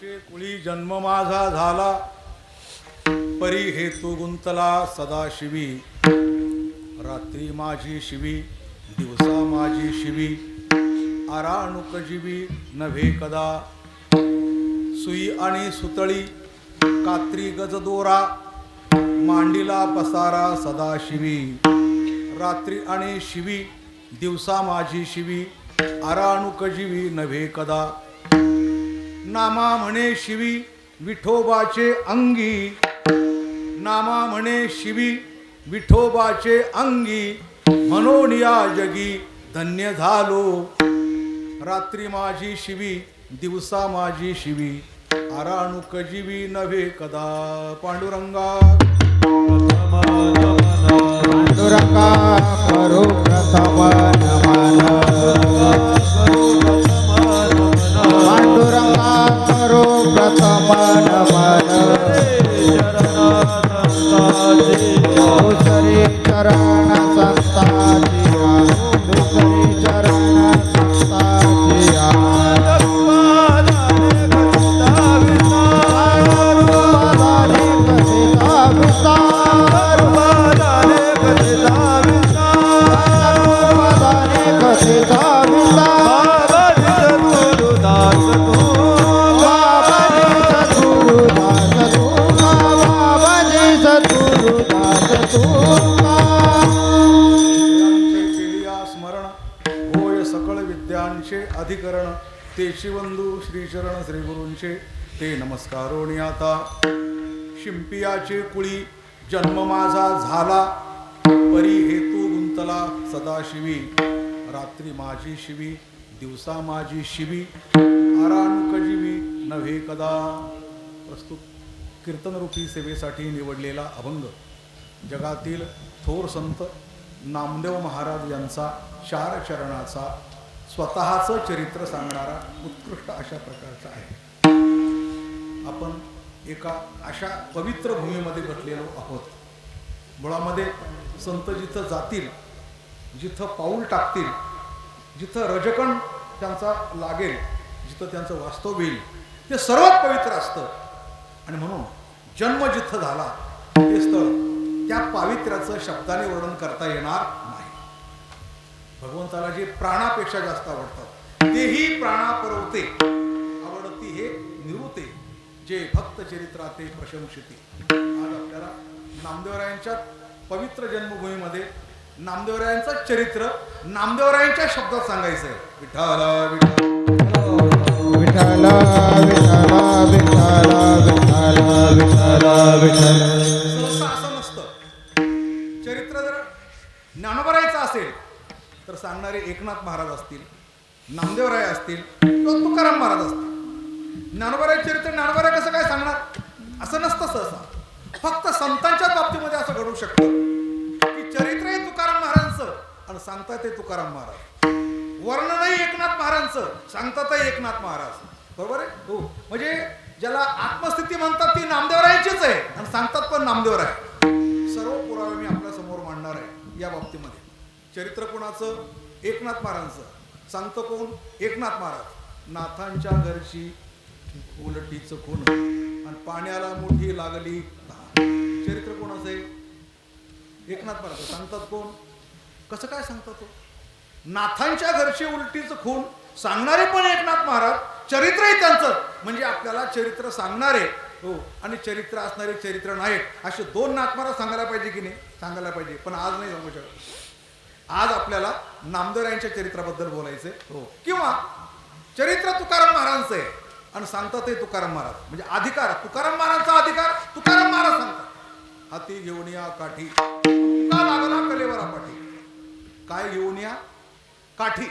शिंपियाचे कुळी जन्म माझा झाला, परी हेतू गुंतला सदाशिवी. रात्री माझी शिवी, दिवसा माझी शिवी, आराणुक जीवी नव्हे कदा. सुई आणि सुतळी कात्री गजदोरा, मांडीला पसारा सदाशिवी. रात्री आणि शिवी, दिवसा माझी शिवी, आराणुक जीवी नव्हे कदा. नामा म्हणे शिवी विठोबाचे अंगी, नामा म्हणे शिवी विठोबाचे अंगी. म्हणून या जगी धन्य झालो. रात्री माझी शिवी, दिवसा माझी शिवी, आराणुक जीवी नव्हे कदा. पांडुरंगा पांडुरंगा करो प्रथम नमन. पांडुरंगा करो प्रथम नमन. दुसरी चरण संताची, दुसरी चरण संताची. अधिकरण ते शिवंदू श्रीचरण श्रीगुरूंचे ते नमस्कारोणी आता. शिंपियाचे कुळी जन्म माझा झाला, परी हेतू गुंतला सदाशिवी. रात्री माझी शिवी, दिवसा माझी शिवी, आराणुक जीवी नव्हे कदा. प्रस्तुत कीर्तनरूपी सेवेसाठी निवडलेला अभंग जगातील थोर संत नामदेव महाराज यांचा 4 चरणाचा स्वतःचं चरित्र सांगणारा उत्कृष्ट अशा प्रकारचा आहे. आपण एका अशा पवित्र भूमीमध्ये बसलेलो आहोत. मुळामध्ये संत जिथं जातील, जिथं पाऊल टाकतील, जिथं रजकण त्यांचा लागेल, जिथं त्यांचं वास्तव होईल, ते सर्वात पवित्र असतं. आणि म्हणून जन्म जिथं झाला ते स्थळ, त्या पावित्र्याचं शब्दाने वर्णन करता येणार नाही. भगवंताला जे प्राणापेक्षा जास्त आवडतात तेही प्राणा परवते, आवडती हे निरुते, जे भक्त चरित्राते प्रशंसिते. आज आपल्याला नामदेवरायांच्या पवित्र जन्मभूमीमध्ये नामदेवरायांचं चरित्र नामदेवरायांच्या शब्दात सांगायचं आहे. विठ्ठल विठ्ठल विठ्ठल विठ्ठल विठ्ठल विठ्ठल. सहसा असं नसतं. चरित्र जर ज्ञानोबरायचं असेल तर सांगणारे एकनाथ महाराज असतील, नामदेवराय असतील किंवा तुकाराम महाराज असतील. ज्ञानोबराय चरित्र ज्ञानोबराय कसं काय सांगणार असं नसतं सहसा. फक्त संतांच्या बाबतीमध्ये असं घडू शकतं की चरित्रही तुकाराम महाराजांचं आणि सांगतात ते तुकाराम महाराज, वर्णनही एकनाथ महाराजांचं, सांगतातही एकनाथ महाराज. बरोबर आहे हो. म्हणजे ज्याला आत्मस्थिती म्हणतात ती नामदेवरायांचीच आहे आणि सांगतात पण नामदेवराय. सर्व पुरावे मी आपल्या समोर मांडणार आहे या बाबतीमध्ये. चरित्र कोणाचं? एकनाथ महाराजांचं. सांगतो कोण? एकनाथ महाराज. नाथांच्या घरची उलटीचं कोण आणि पाण्याला मोठी लागली. चरित्र कोणाचं आहे? एकनाथ महाराज. सांगतात कोण? कसं काय सांगतात तो? नाथांच्या घरची उलटीचं खून सांगणारे पण एकनाथ महाराज, चरित्रही त्यांचं. म्हणजे आपल्याला चरित्र सांगणारे हो आणि चरित्र असणारे चरित्र नायक असे 2 नाथ महाराज सांगायला पाहिजे की नाही? सांगायला पाहिजे. पण आज नाही सांगू शकत. आज आपल्याला नामदेवरायांच्या चरित्राबद्दल बोलायचं आहे हो. किंवा चरित्र तुकाराम महाराजांचं आहे आणि सांगतात ते तुकाराम महाराज. म्हणजे अधिकार तुकाराम महाराजांचा अधिकार तुकाराम महाराज सांगतात. हाती घेऊन या काठी, तुका लागला कलेवरा पाठी. काय घेऊन या? काठी.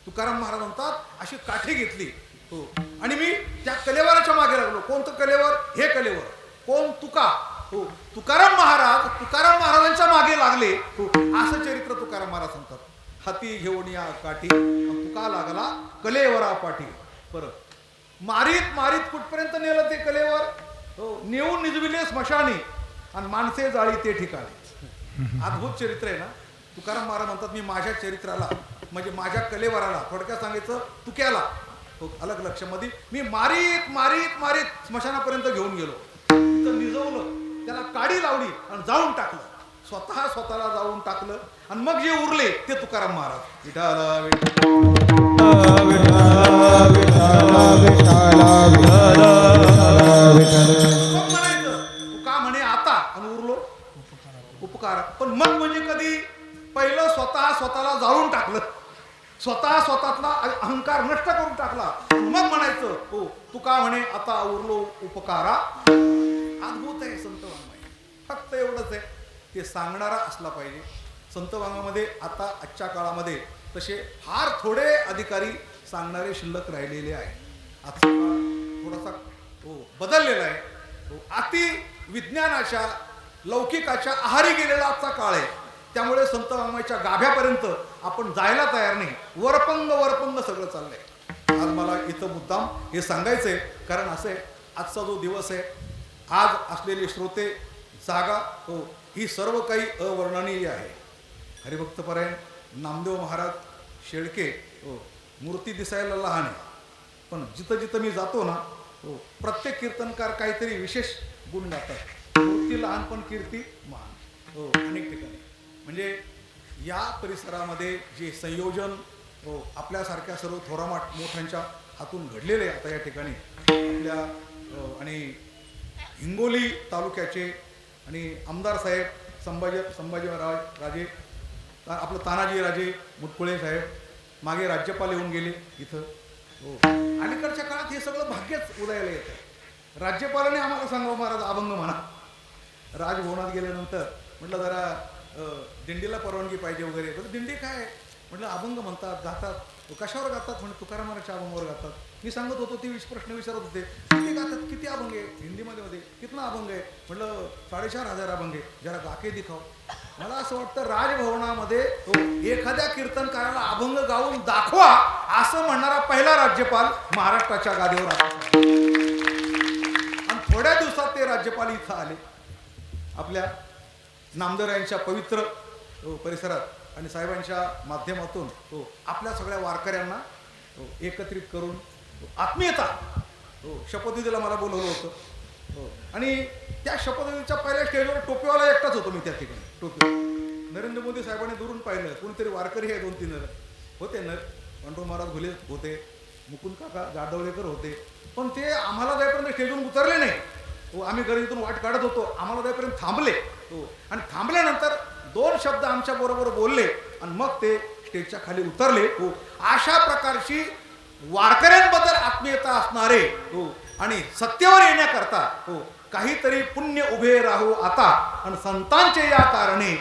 तुकाराम महाराज म्हणतात अशी काठी घेतली हो आणि मी त्या कलेवराच्या मागे लागलो. कोणतं कलेवर? हे कलेवर. कोण? तुका हो. तुकाराम महाराज तुकाराम महाराजांच्या मागे लागले हो. असं चरित्र तुकाराम महाराज सांगतात. हाती घेऊन या काठी, तुका लागला कलेवरा पाठी. परत मारीत मारीत कुठपर्यंत नेलं ते कलेवर हो. नेऊन निजविले स्मशानी आणि माणसे जाळी ते ठिकाणी. अद्भुत चरित्र आहे ना. तुकाराम महाराज म्हणतात मी माझ्या चरित्राला म्हणजे माझ्या कलेवराला, थोडक्यात सांगायचं तुक्याला हो अलग लक्षामध्ये मी मारीत मारीत मारीत स्मशानापर्यंत घेऊन गेलो. तिथं निजवलं, त्याला काडी लावली आणि जाळून टाकलं. स्वतःला जाळून टाकलं आणि मग जे उरले ते तुकाराम महाराज. विठाला मग म्हणायचं तुका म्हणे आता आणि उरलो उपकार. पण मग म्हणजे कधी पहिलं स्वतःला जाळून टाकलं, स्वतःतला अहंकार नष्ट करून टाकला, मग म्हणायचं हो तुका म्हणे आता उरलो उपकारा. अद्भुत आहे संत वाङ्मय. फक्त एवढंच आहे, ते सांगणारा असला पाहिजे. संत वाङ्मयामध्ये आता आजच्या काळामध्ये तसे फार थोडे अधिकारी सांगणारे शिल्लक राहिलेले आहे. आजचा काळ थोडासा बदललेला आहे. अति विज्ञानाच्या लौकिकाच्या आहारी गेलेला आजचा काळ आहे. त्यामुळे संत वाङ्मयाच्या गाभ्यापर्यंत आपण जायला तयार नाही. वरपंग सगळं चाललंय. आज मला इथं मुद्दाम हे सांगायचंय, कारण असं आहे आजचा जो दिवस आहे, आज असलेले श्रोते जागा ही सर्व काही अवर्णनीय आहे. हरिभक्तपरायण नामदेव महाराज शेळके मूर्ती दिसायला लहान आहे, पण जिथं जिथं मी जातो ना प्रत्येक कीर्तनकार काहीतरी विशेष गुण गातात. मूर्ती लहान पण कीर्ती महान. अनेक ठिकाणी म्हणजे या परिसरामध्ये जे संयोजन आपल्यासारख्या सर्व थोरामाट मोठ्यांच्या हातून घडलेले आता या ठिकाणी आपल्या आणि हिंगोली तालुक्याचे आणि आमदार साहेब संभाजीराजे आपलं तानाजी राजे मुटकुळे साहेब, मागे राज्यपाल येऊन गेले इथं. अलीकडच्या काळात हे सगळं भाग्यच उदयाला येतं. राज्यपालाने आम्हाला सांगावं महाराज अभंग म्हणा. राजभवनात गेल्यानंतर म्हटलं जरा दिंडीला परवानगी पाहिजे वगैरे. दिंडी काय म्हटलं अभंग म्हणतात गातात. कशावर गातात म्हणजे तुकाराम महाराजच्या अभंगावर गातात. मी सांगत होतो ते प्रश्न विचारत होते किती गातात, किती अभंग आहे हिंदीमध्ये कितना अभंग आहे. म्हटलं 4,500 अभंग आहे. जरा गाके दिखाव. मला असं वाटतं राजभवनामध्ये एखाद्या कीर्तनकाराला अभंग गाऊन दाखवा असं म्हणणारा पहिला राज्यपाल महाराष्ट्राच्या गादीवर आला. आणि थोड्या दिवसात ते राज्यपाल इथं आले आपल्या नामदेवरायांच्या पवित्र परिसरात आणि साहेबांच्या माध्यमातून आपल्या सगळ्या वारकऱ्यांना एकत्रित करून आत्मीयता शपथविधीला मला बोलवलं होतं. आणि त्या शपथविधीच्या पहिल्या स्टेजवर टोपीवाला एकटाच होतो मी त्या ठिकाणी. टोपी नरेंद्र मोदी साहेबांनी दुरून पाहिलं, कोणीतरी वारकरी आहे 2-3 होते. पांडुरंग महाराज घुले होते, मुकुंद काका जाधवलेकर होते. पण ते आम्हाला जाईपर्यंत स्टेजवरून उतरले नाही. आम्ही गर्दीतून वाट काढत होतो, आम्हाला जाईपर्यंत थांबले. आणि थांबल्यानंतर 2 शब्द आमच्या बरोबर बोलले आणि मग ते स्टेजच्या खाली उतरले. अशा प्रकारची वारकऱ्यांबद्दल आत्मीयता असणारे आणि सत्तेवर येण्याकरता काहीतरी पुण्य उभे राहू आता आणि संतांचे या कारणे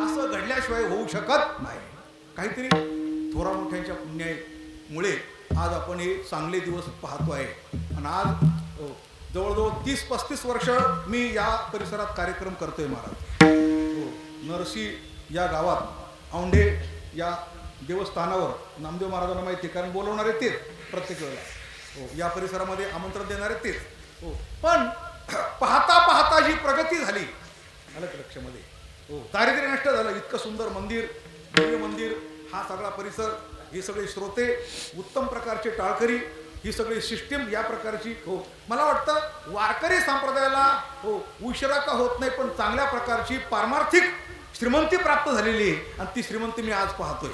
असं घडल्याशिवाय होऊ शकत नाही. काहीतरी थोरा मोठ्यांच्या पुण्यामुळे आज आपण हे चांगले दिवस पाहतो आहे. आणि आज जवळजवळ 30-35 वर्ष मी या परिसरात कार्यक्रम करतोय महाराज. नरसी या गावात औंढे या देवस्थानावर नामदेव महाराजांना माहिती आहे, कारण बोलवणारे तेच प्रत्येक वेळेला. या परिसरामध्ये आमंत्रण देणारे तेच. पण पाहता पाहता जी प्रगती झाली आलं लक्षामध्ये. दारिद्र्य नष्ट झालं. इतकं सुंदर मंदिर, दिव्य मंदिर, हा सगळा परिसर, हे सगळे श्रोते, उत्तम प्रकारचे टाळकरी, ही सगळी सिस्टीम या प्रकारची. मला वाटतं वारकरी संप्रदायाला उशिरा का होत नाही, पण चांगल्या प्रकारची पारमार्थिक श्रीमंती प्राप्त झालेली आहे. आणि ती श्रीमंती मी आज पाहतोय.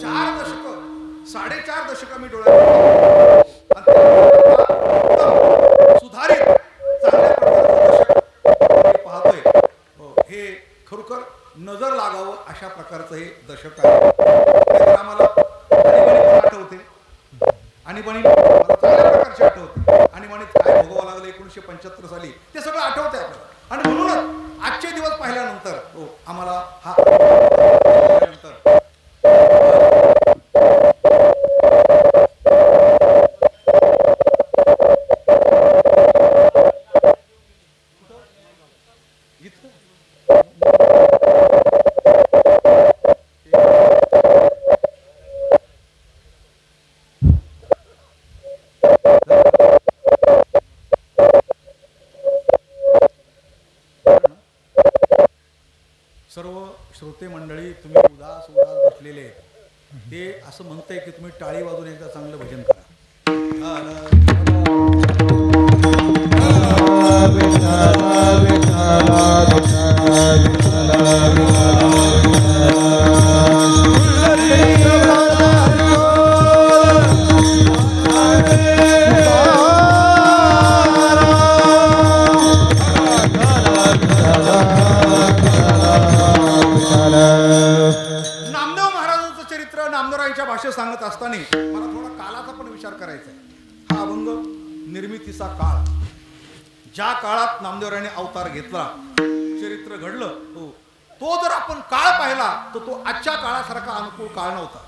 4 दशक 4.5 दशक मी डोळ्यात सुधारित चांगल्या प्रकारचं दशक पाहतोय. हे खरोखर नजर लागावं अशा प्रकारचं हे दशक आहे. आम्हाला आठवते आणीबाणी मला चांगल्या प्रकारची आठवते. आणीबाणीत काय भोगावं लागलं 1975 साली ते सगळं आठवते आपल्याला. आणि म्हणूनच आजचे दिवस पाहिल्यानंतर आम्हाला हा नंतर सर्व श्रोते मंडळी तुम्ही उदास उदास बसलेले आहेत. ते असं म्हणतंय की तुम्ही टाळी वाजून एकदा चांगलं भजन करा. नामदेव महाराजांचं चरित्र नामदेवरायांच्या भाषेत सांगत असताना मला थोडा काळाचा पण विचार करायचा आहे. हा अभंग निर्मितीचा काळ, ज्या काळात नामदेवरायांनी अवतार घेतला, चरित्र घडलं, तो जर आपण काळ पाहिला तर तो आजच्या काळासारखा अनुकूल काळ नव्हता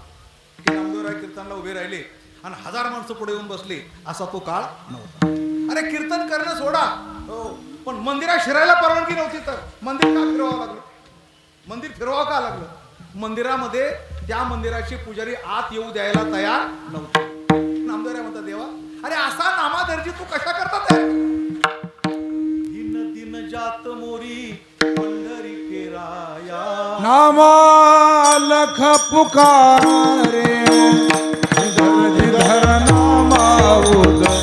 की नामदेवराय कीर्तनला उभे राहिले आणि 1000 माणसं पुढे येऊन बसले, असा तो काळ नव्हता. अरे कीर्तन करणं सोडा, पण मंदिरात शिरायला परवानगी नव्हती तर मंदिर का फिरवावं लागलं? मंदिर फिरवावं का लागलं? मंदिरामध्ये त्या मंदिराची पुजारी आत येऊ द्यायला तयार नव्हते. नामदेवराय म्हणतात, देवा अरे असा नामादर्जी तू कशा करता तयार? दिन दिन जात मोरी पंढरी केराया, नामा लख पुकारे, जिधर जिधर नामा उदर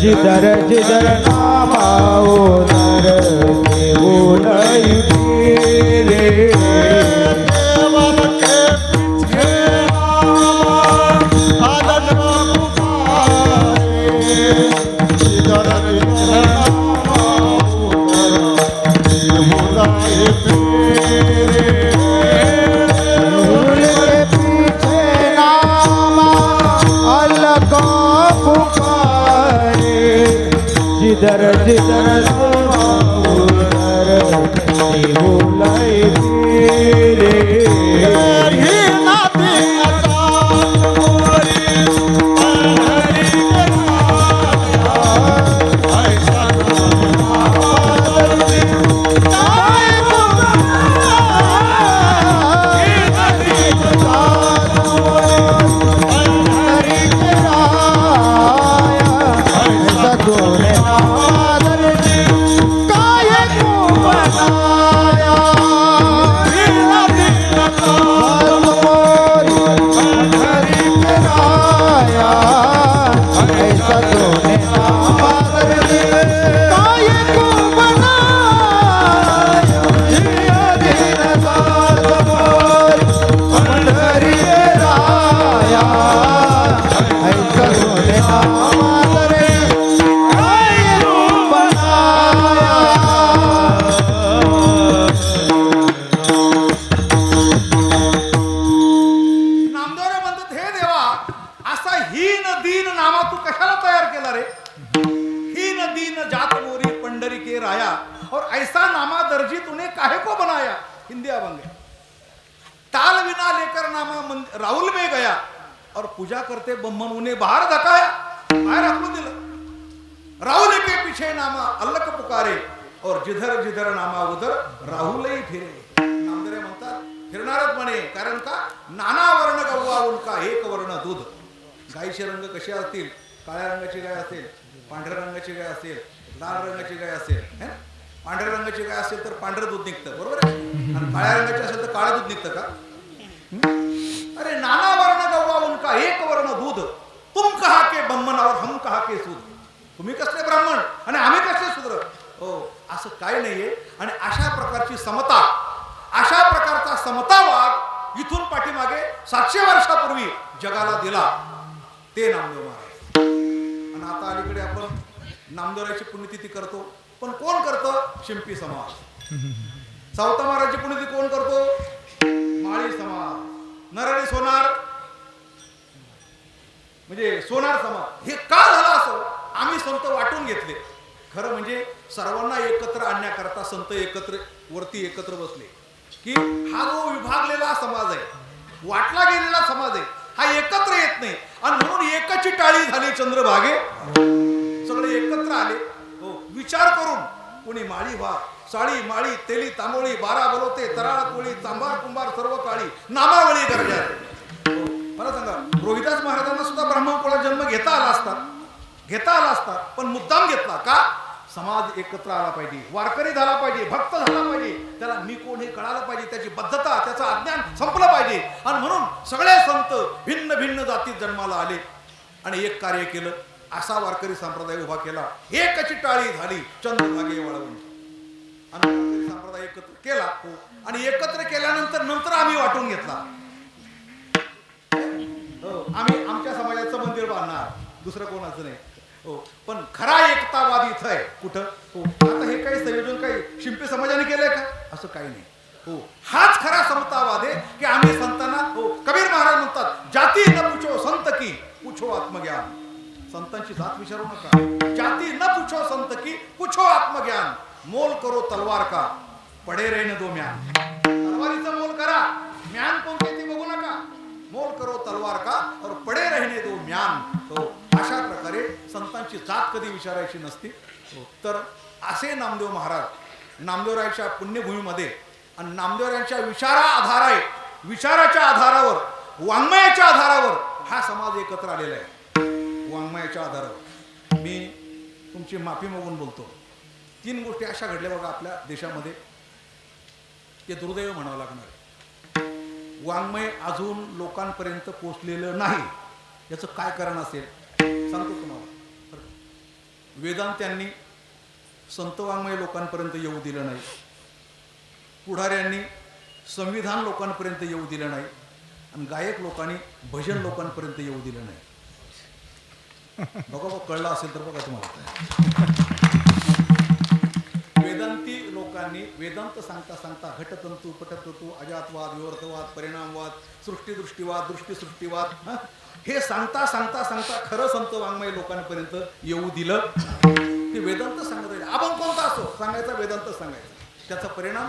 जिधर जिधर नामा उदर केवल रे, केवल के पीछे आदत पुकारे, जिधर जिधर नामा उदर केवल रे, के पीछे नामा अलग पुकारे, जिधर जिधर उधर बोलाई तेरे ही नाती हिंदी अभंग है। ताल बिना लेकर नामा राहुल में गया और पूजा करते बम्मन उन्हें बाहर धकाया, बाहर आपको दिला। राहुल के पीछे नामा अल्लक पुकारे और जिधर जिधर नामा उधर राहुल ही फिरे। नामदेव म्हणतात फिरणारच म्हणे, कारण का नाना वर्ण गव्वा उनका एक वर्ण दूध। गायीचे रंग कसे असतील, काळ्या रंगाची गाय असेल, पांढऱ्या रंगाची गाय असेल, लाल रंगाची गाय असेल, है ना? पांढऱ्या रंगाची गाय असेल तर पांढरं दूध निघतं, बरोबर आहे? आणि काळ्या रंगाची असेल तर काळं दूध निघतं का? अरे नाना वर्ण गव्वा उनका एक वर्ण दूध, तुम कहा के ब्राह्मण और हम कहा के शूद्र। तुम्ही कसले ब्राह्मण आणि आम्ही कसले शूद्र? हो, असं काय नाहीये। आणि अशा प्रकारची समता, अशा प्रकारचा समतावाद इथून पाठीमागे 700 वर्षापूर्वी जगाला दिला ते नामदेव महाराज। आणि आता अलीकडे आपण नामदेवराची पुण्यतिथी करतो, पण कोण करतं? शिंपी समाज। सावता महाराजची पुण्यतिथी कोण करतो? माळी समाज। नरळी सोनार म्हणजे सोनार समाज। हे का झालं असं? आम्ही संत वाटून घेतले। खरं म्हणजे सर्वांना एकत्र आणण्याकरता संत वरती एकत्र बसले की हा जो विभागलेला समाज आहे, वाटला गेलेला समाज आहे, हा एकत्र येत नाही। आणि म्हणून एकची टाळी झाली चंद्रभागे, सगळे एकत्र आले। हो, विचार करून कोणी माळी व्हा, साळी माळी तेली तांबोळी, बारा बलोते तराळ कोळी, चांभार कुंभार सर्व काळी, नामावळी गरजा। असतात, घेता आला असता, पण मुद्दाम घेतला का? समाज एकत्र आला पाहिजे, वारकरी झाला पाहिजे, भक्त झाला पाहिजे, त्याला मी कोण हे कळालं पाहिजे, त्याची बद्धता, त्याचं अज्ञान संपलं पाहिजे. आणि म्हणून सगळे संत भिन्न भिन्न जातीत जन्माला आले आणि एक कार्य केलं. असा वारकरी संप्रदाय उभा केला. एकची टाळी झाली चंद्रभागे वळवून. आणि वारकरी संप्रदाय एकत्र केला. आणि एकत्र केल्यानंतर नंतर आम्ही वाटून घेतला. आम्ही आमच्या समाजाचं मंदिर बांधणार, दुसरं कोणाचं नाही. हो, पण खरा एकतावाद इथं आहे. कुठं? हो, आता हे काही संयोजन काही शिंपी समाजाने केलंय का? असं काही नाही. हो, हाच खरा समतावाद आहे की आम्ही संतांना, हो, कबीर महाराज म्हणतात, जाती न पूछो संत की पूछो आत्मज्ञान. संतांची जात विचारू नका. जाती न पूछो संत की पूछो आत्मज्ञान. मोल करो तलवार का पडे रहने दो म्यान. तलवारीचं मोल करा, म्यान कोणते ते बघू नका. मोल करो तलवार का और पडे रहने दो म्यान. तो अशा प्रकारे संतांची जात कधी विचारायची नसती. तर असे नामदेव महाराज नामदेवरायांच्या पुण्यभूमीमध्ये आणि नामदेवरायांच्या विचाराच्या आधारावर, वाङ्मयाच्या आधारावर हा समाज एकत्र आलेला आहे. वाङ्मयाच्या आधारावर मी तुमची माफी मागून बोलतो. 3 गोष्टी अशा घडल्या बघा आपल्या देशामध्ये, ते दुर्दैव म्हणावं लागणार. वाङ्मय अजून लोकांपर्यंत पोचलेलं नाही. याचं काय कारण असेल सांगतो तुम्हाला. वेदांत्यांनी संत वाङ्मय लोकांपर्यंत येऊ दिलं नाही. पुढाऱ्यांनी संविधान लोकांपर्यंत येऊ दिलं नाही. आणि गायक लोकांनी भजन लोकांपर्यंत येऊ दिलं नाही. बघा कळलं असेल तर बघा तुम्हाला. वेदांती लोकांनी वेदांत सांगता सांगता घटतंतू, पटतंतू, अजातवाद, विवर्तवाद, परिणामवाद, सृष्टीदृष्टीवाद, दृष्टीसृष्टीवाद, हे सांगता सांगता सांगता खरं संत वाङ्मय लोकांपर्यंत येऊ दिलं. ते वेदांत सांगत राहिले. आपण कोणता असो सांगायचा, वेदांत सांगायचा. त्याचा परिणाम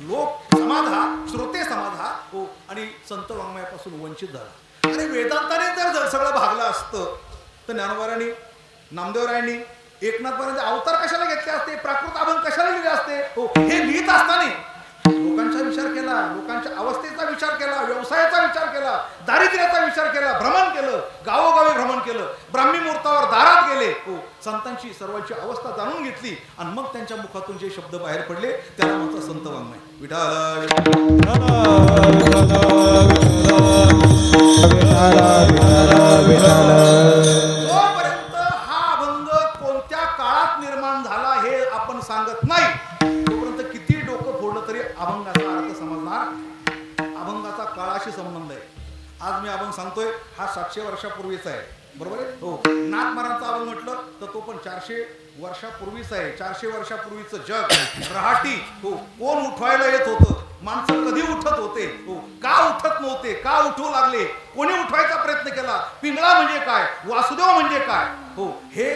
लोक समाज हा, श्रोते समाज हा, हो, आणि संत वाङ्मयापासून वंचित झाला. आणि वेदांताने जर सगळं भागलं असतं तर ज्ञानोबारांनी, नामदेवरायांनी, एकनाथपर्यंत अवतार कशाला घेतले असते, प्राकृत अभंग कशाला लिहिले असते. हो, हे लिहित असताना लोकांचा विचार केला, लोकांच्या अवस्थेचा विचार केला, व्यवसायाचा विचार केला, दारिद्र्याचा विचार केला, भ्रमण केलं, गावोगावी भ्रमण केलं, ब्राह्मी मुहूर्तावर दारात गेले. हो, संतांची सर्वांची अवस्था जाणून घेतली आणि मग त्यांच्या मुखातून जे शब्द बाहेर पडले त्याला म्हणतात संत वाङ्मय. जोपर्यंत हा अभंग कोणत्या काळात निर्माण झाला हे आपण सांगत नाही, तोपर्यंत किती डोकं फोडलं तरी अभंगाचा अर्थ समजणार. अभंगाचा काळाशी संबंध आहे. आज मी अभंग सांगतोय हा 700 वर्षापूर्वीचा आहे, बरोबर आहे. हो, नाथ महाराजांचा अभंग म्हटलं तर तो पण 400 वर्षापूर्वीचा आहे. 400 वर्षापूर्वीचं जग रहाटी. हो, कोण उठवायला येत होतं, माणसं कधी उठत होते, हो, का उठत नव्हते, का उठवू लागले, कोणी उठवायचा प्रयत्न केला, पिंगळा म्हणजे काय, वासुदेव म्हणजे काय, हो, हे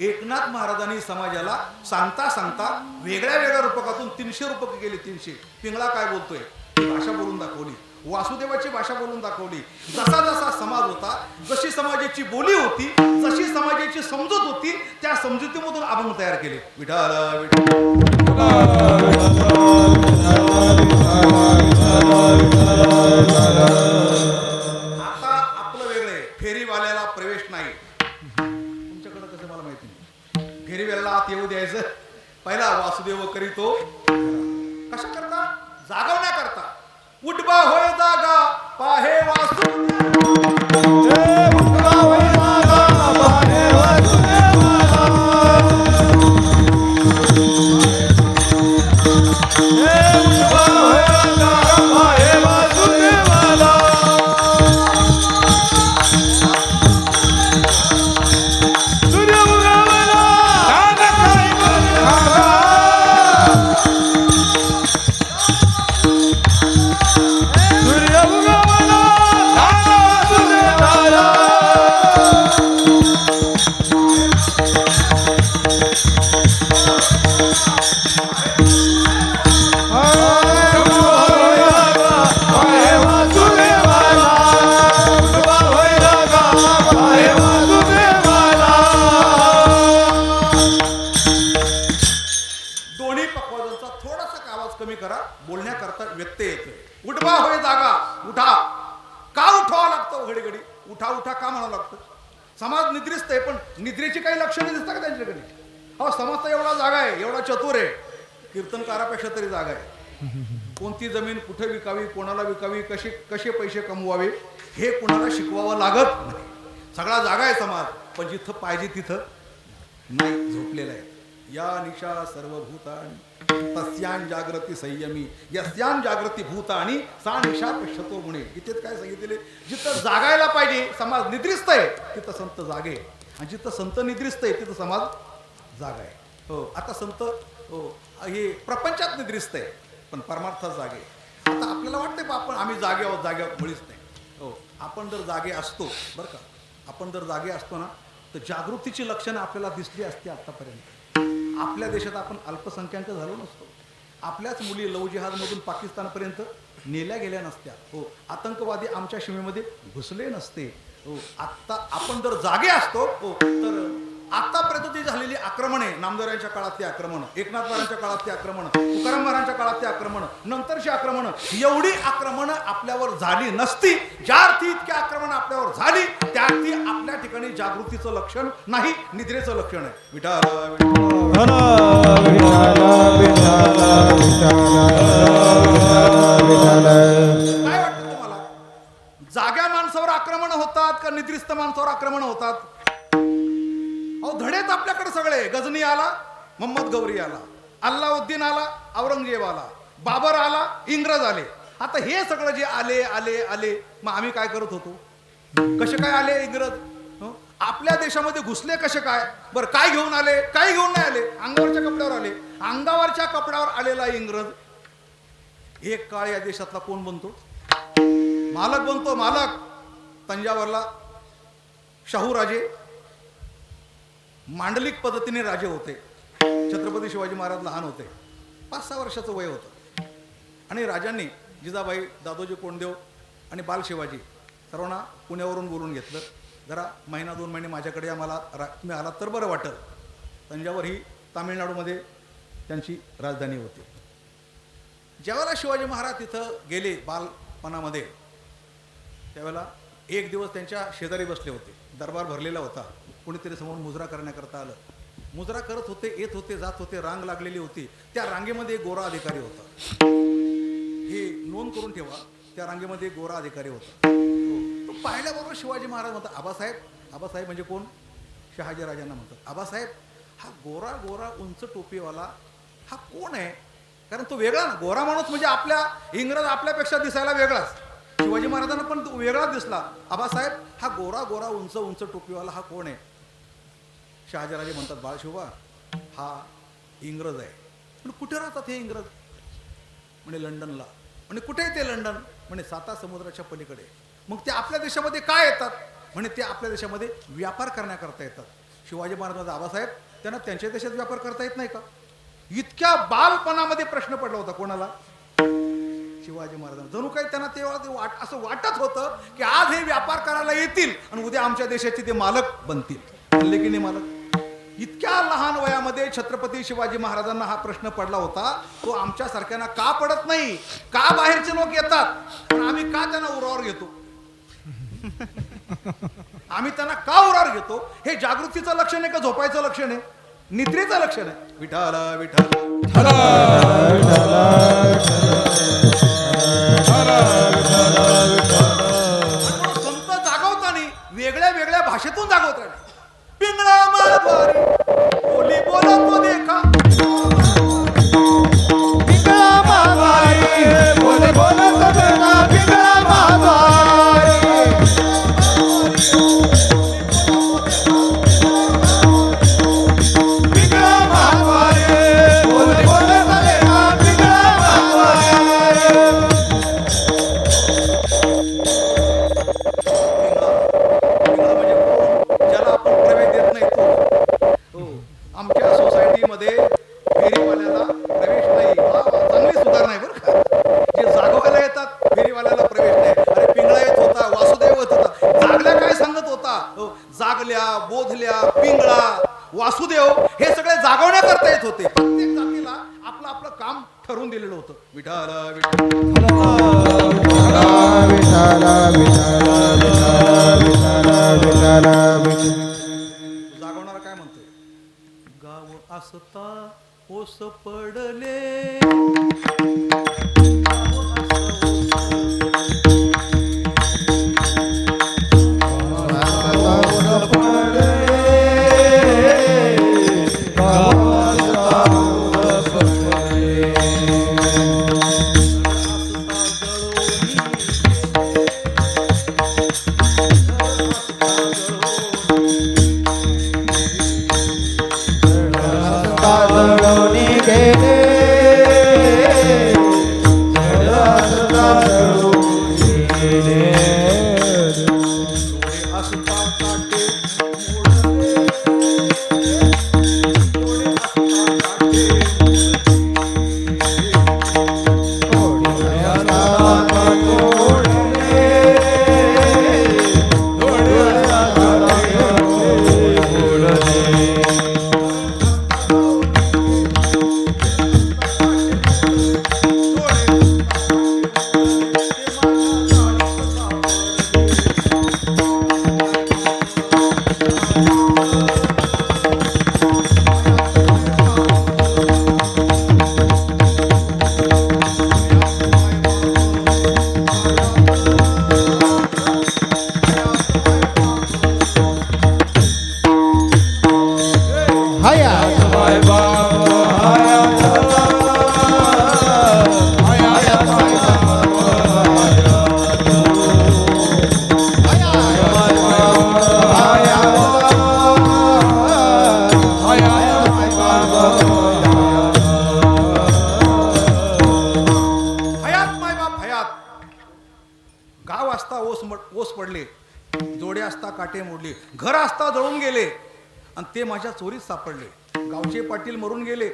एकनाथ महाराजांनी समाजाला सांगता सांगता वेगळ्या वेगळ्या रूपकातून 300 रूपक गेले. 300. पिंगळा काय बोलतोय भाषा बोलून दाखवली, वासुदेवाची भाषा बोलून दाखवली. जसा जसा समाज होता, जशी समाजाची बोली होती, जशी समाजाची समजूत होती, त्या समजुतीमधून अभंग तयार केले. आता आपलं वेगळे, फेरीवाल्याला प्रवेश नाही. तुमच्याकडे कसं मला माहिती नाही. फेरीवाल्याला आत येऊ द्यायचं, पहिला वासुदेव करीतो कशा करता, जागवण्याकरता. उठबा होय जागा पाहे बोलण्याकरता व्यत्यय येतोय. उठबा होय जागा, उठा. का उठावं लागतं घडी घडी, उठा उठा का म्हणावं लागतं. समाज निद्रिस्त आहे, पण निद्रेची काही लक्षणं दिसतात का त्यांच्याकडे? अहो समाज तर एवढा जागा आहे, एवढा चतुर आहे, कीर्तनकारापेक्षा तरी जागा आहे. कोणती जमीन कुठे विकावी, कोणाला विकावी, कसे पैसे कमवावे हे कुणाला शिकवावं लागत नाही. सगळा जागा आहे समाज, पण जिथं पाहिजे तिथं नाही, झोपलेला आहे. या निशा सर्वभूतानि तस्यां जागृती संयमी यस्यां जागृती भूतानि सा निशा पश्यतो गुणे. इथेच काय सांगितलेले, जिथं जागायला पाहिजे समाज निद्रिस्त आहे तिथं संत जागे, आणि जिथं संत निद्रिस्त आहे तिथं समाज जागा आहे. हो, आता संत हो हे प्रपंचात निद्रिस्त आहे पण परमार्थात जागे. आता आपल्याला वाटतंय बा आपण आम्ही जागे आहोत मुळीच नाही. हो, आपण जर जागे असतो बरं का, आपण जर जागे असतो ना तर जागृतीची लक्षणं आपल्याला दिसली असती. आतापर्यंत आपल्या देशात आपण अल्पसंख्याक झालो नसतो, आपल्याच मुली लव जिहादमधून पाकिस्तानपर्यंत नेल्या गेल्या नसत्या. हो, आतंकवादी आमच्या सीमेमध्ये घुसले नसते. हो, आत्ता आपण जर जागे असतो हो तर आतापर्यंत जी झालेली आक्रमणे, नामदेवरायांच्या काळातली आक्रमण, एकनाथ महाराजांच्या काळातली आक्रमण, तुकाराम महाराजांच्या काळातली आक्रमण, नंतरची आक्रमण, एवढी आक्रमण आपल्यावर झाली नसती. ज्या अर्थी इतकी आक्रमण आपल्यावर झाली त्या अर्थी आपल्या ठिकाणी जागृतीचं लक्षण नाही, निद्रेचं लक्षण आहे. विठ्ठल काय वाटतं तुम्हाला, जाग्या माणसावर आक्रमण होतात का निद्रिस्त माणसावर आक्रमण होतात? अहो धडेच आपल्याकडे सगळे. गजनी आला, मोहम्मद गौरी आला, अल्लाउद्दीन आला, औरंगजेब आला, बाबर आला, इंग्रज आले. आता हे सगळं जे आले आले आले मग आम्ही काय करत होतो? कसे काय आले इंग्रज? आपल्या देशामध्ये घुसले कसे काय? बरं काय घेऊन आले? काही घेऊन नाही आले, अंगावरच्या कपड्यावर आले. अंगावरच्या कपड्यावर आलेला इंग्रज एक काळ या देशातला कोण बनतो? मालक बनतो. मालक. तंजावरला शाहूराजे मांडलिक पद्धतीने राजे होते. छत्रपती शिवाजी महाराज लहान होते, 5-6 वर्षाचं वय होतं, आणि राजांनी जिजाबाई, दादोजी कोंडदेव आणि बाल शिवाजी सर्वांना पुण्यावरून बोलून घेतलं. जरा 1-2 महिने माझ्याकडे आम्हाला तुम्ही आलात तर बरं वाटेल. तंजावर ही तामिळनाडूमध्ये त्यांची राजधानी होती. ज्यावेळेला शिवाजी महाराज तिथं गेले बालपणामध्ये त्यावेळेला एक दिवस त्यांच्या शेजारी बसले होते. दरबार भरलेला होता. कोणीतरी समोर मुजरा करण्याकरता आलं. मुजरा करत होते, येत होते, जात होते, रांग लागलेली होती. त्या रांगेमध्ये एक गोरा अधिकारी होता. हे नोंद करून ठेवा, त्या रांगेमध्ये एक गोरा अधिकारी होता. तो पाहिल्याबरोबर शिवाजी महाराज म्हणतात, आबासाहेब. आबासाहेब म्हणजे कोण? शहाजी राजांना म्हणतात. आबासाहेब, हा गोरा गोरा उंच टोपीवाला हा कोण आहे? कारण तो वेगळा ना, गोरा माणूस म्हणजे आपल्या इंग्रज आपल्यापेक्षा दिसायला वेगळाच. शिवाजी महाराजांना पण वेगळाच दिसला. आबासाहेब, हा गोरा गोरा उंच उंच टोपीवाला हा कोण आहे? शहाजीराजे म्हणतात, बाळशिवबा, हा इंग्रज आहे. म्हणजे कुठे राहतात हे इंग्रज? म्हणे लंडनला. म्हणे कुठे ते लंडन? म्हणे 7 समुद्राच्या पलीकडे. मग ते आपल्या देशामध्ये काय येतात? म्हणे ते आपल्या देशामध्ये व्यापार करण्याकरता येतात. शिवाजी महाराज म्हणतात, आबासाहेब, त्यांना त्यांच्या देशात व्यापार करता येत नाही का? इतक्या बालपणामध्ये प्रश्न पडला होता कोणाला? शिवाजी महाराजांना. जणू काही त्यांना तेव्हा असं वाटत होतं की आज हे व्यापार करायला येतील आणि उद्या आमच्या देशाचे ते मालक बनतील. बनले की नाही मालक? इतक्या लहान वयामध्ये छत्रपती शिवाजी महाराजांना हा प्रश्न पडला होता. तो आमच्या सारख्यांना का पडत नाही? का बाहेरचे लोक येतात पण आम्ही का त्यांना उरावर घेतो? आम्ही त्यांना का उरावर घेतो? हे जागृतीचं लक्षण आहे का झोपायचं लक्षण आहे? निद्रेचं लक्षण आहे. विठाला विठाला संत जागवताना वेगळ्या वेगळ्या भाषेतून जागवत राहिले. पिंगळा मारवारी बोली बोलतो देखा, पिंगळा मारवारी बोले बोलतो देखा, पिंगळा मारवारी पिंगळा मारवारी बोले बोलतो देखा, पिंगळा मारवारी. म्हणजे ज्याला आपण प्रवेश देत नाही तो. हो, आमच्या सोसायटीमध्ये फेरीवाल्याला प्रवेश नाही. चांगली सुधारणा आहे बरं का. जे जागवायला येतात फेरीवाल्याला प्रवेश नाही. अरे पिंगळा येत होता, वासुदेव येत होता, जागल्या काय सांगत होता? हो, जागल्या, बोधल्या, पिंगळा, वासुदेव हे सगळे जागवण्याकरता येत होते. प्रत्येक जातीला आपलं आपलं काम ठरवून दिलेलं होतं. विठाला विठाला विठाला विठाला विठाला विठाला विठाला विठाला. डोळे असता काटे मोडले, डोळे असता काटे हयात मायबाप हयात. गाव असता ओस पडले, जोडे असता काटे मोडले, घर असता जळून गेले आणि ते माझ्या चोरीत सापडले. गावचे पाटील मरून गेले,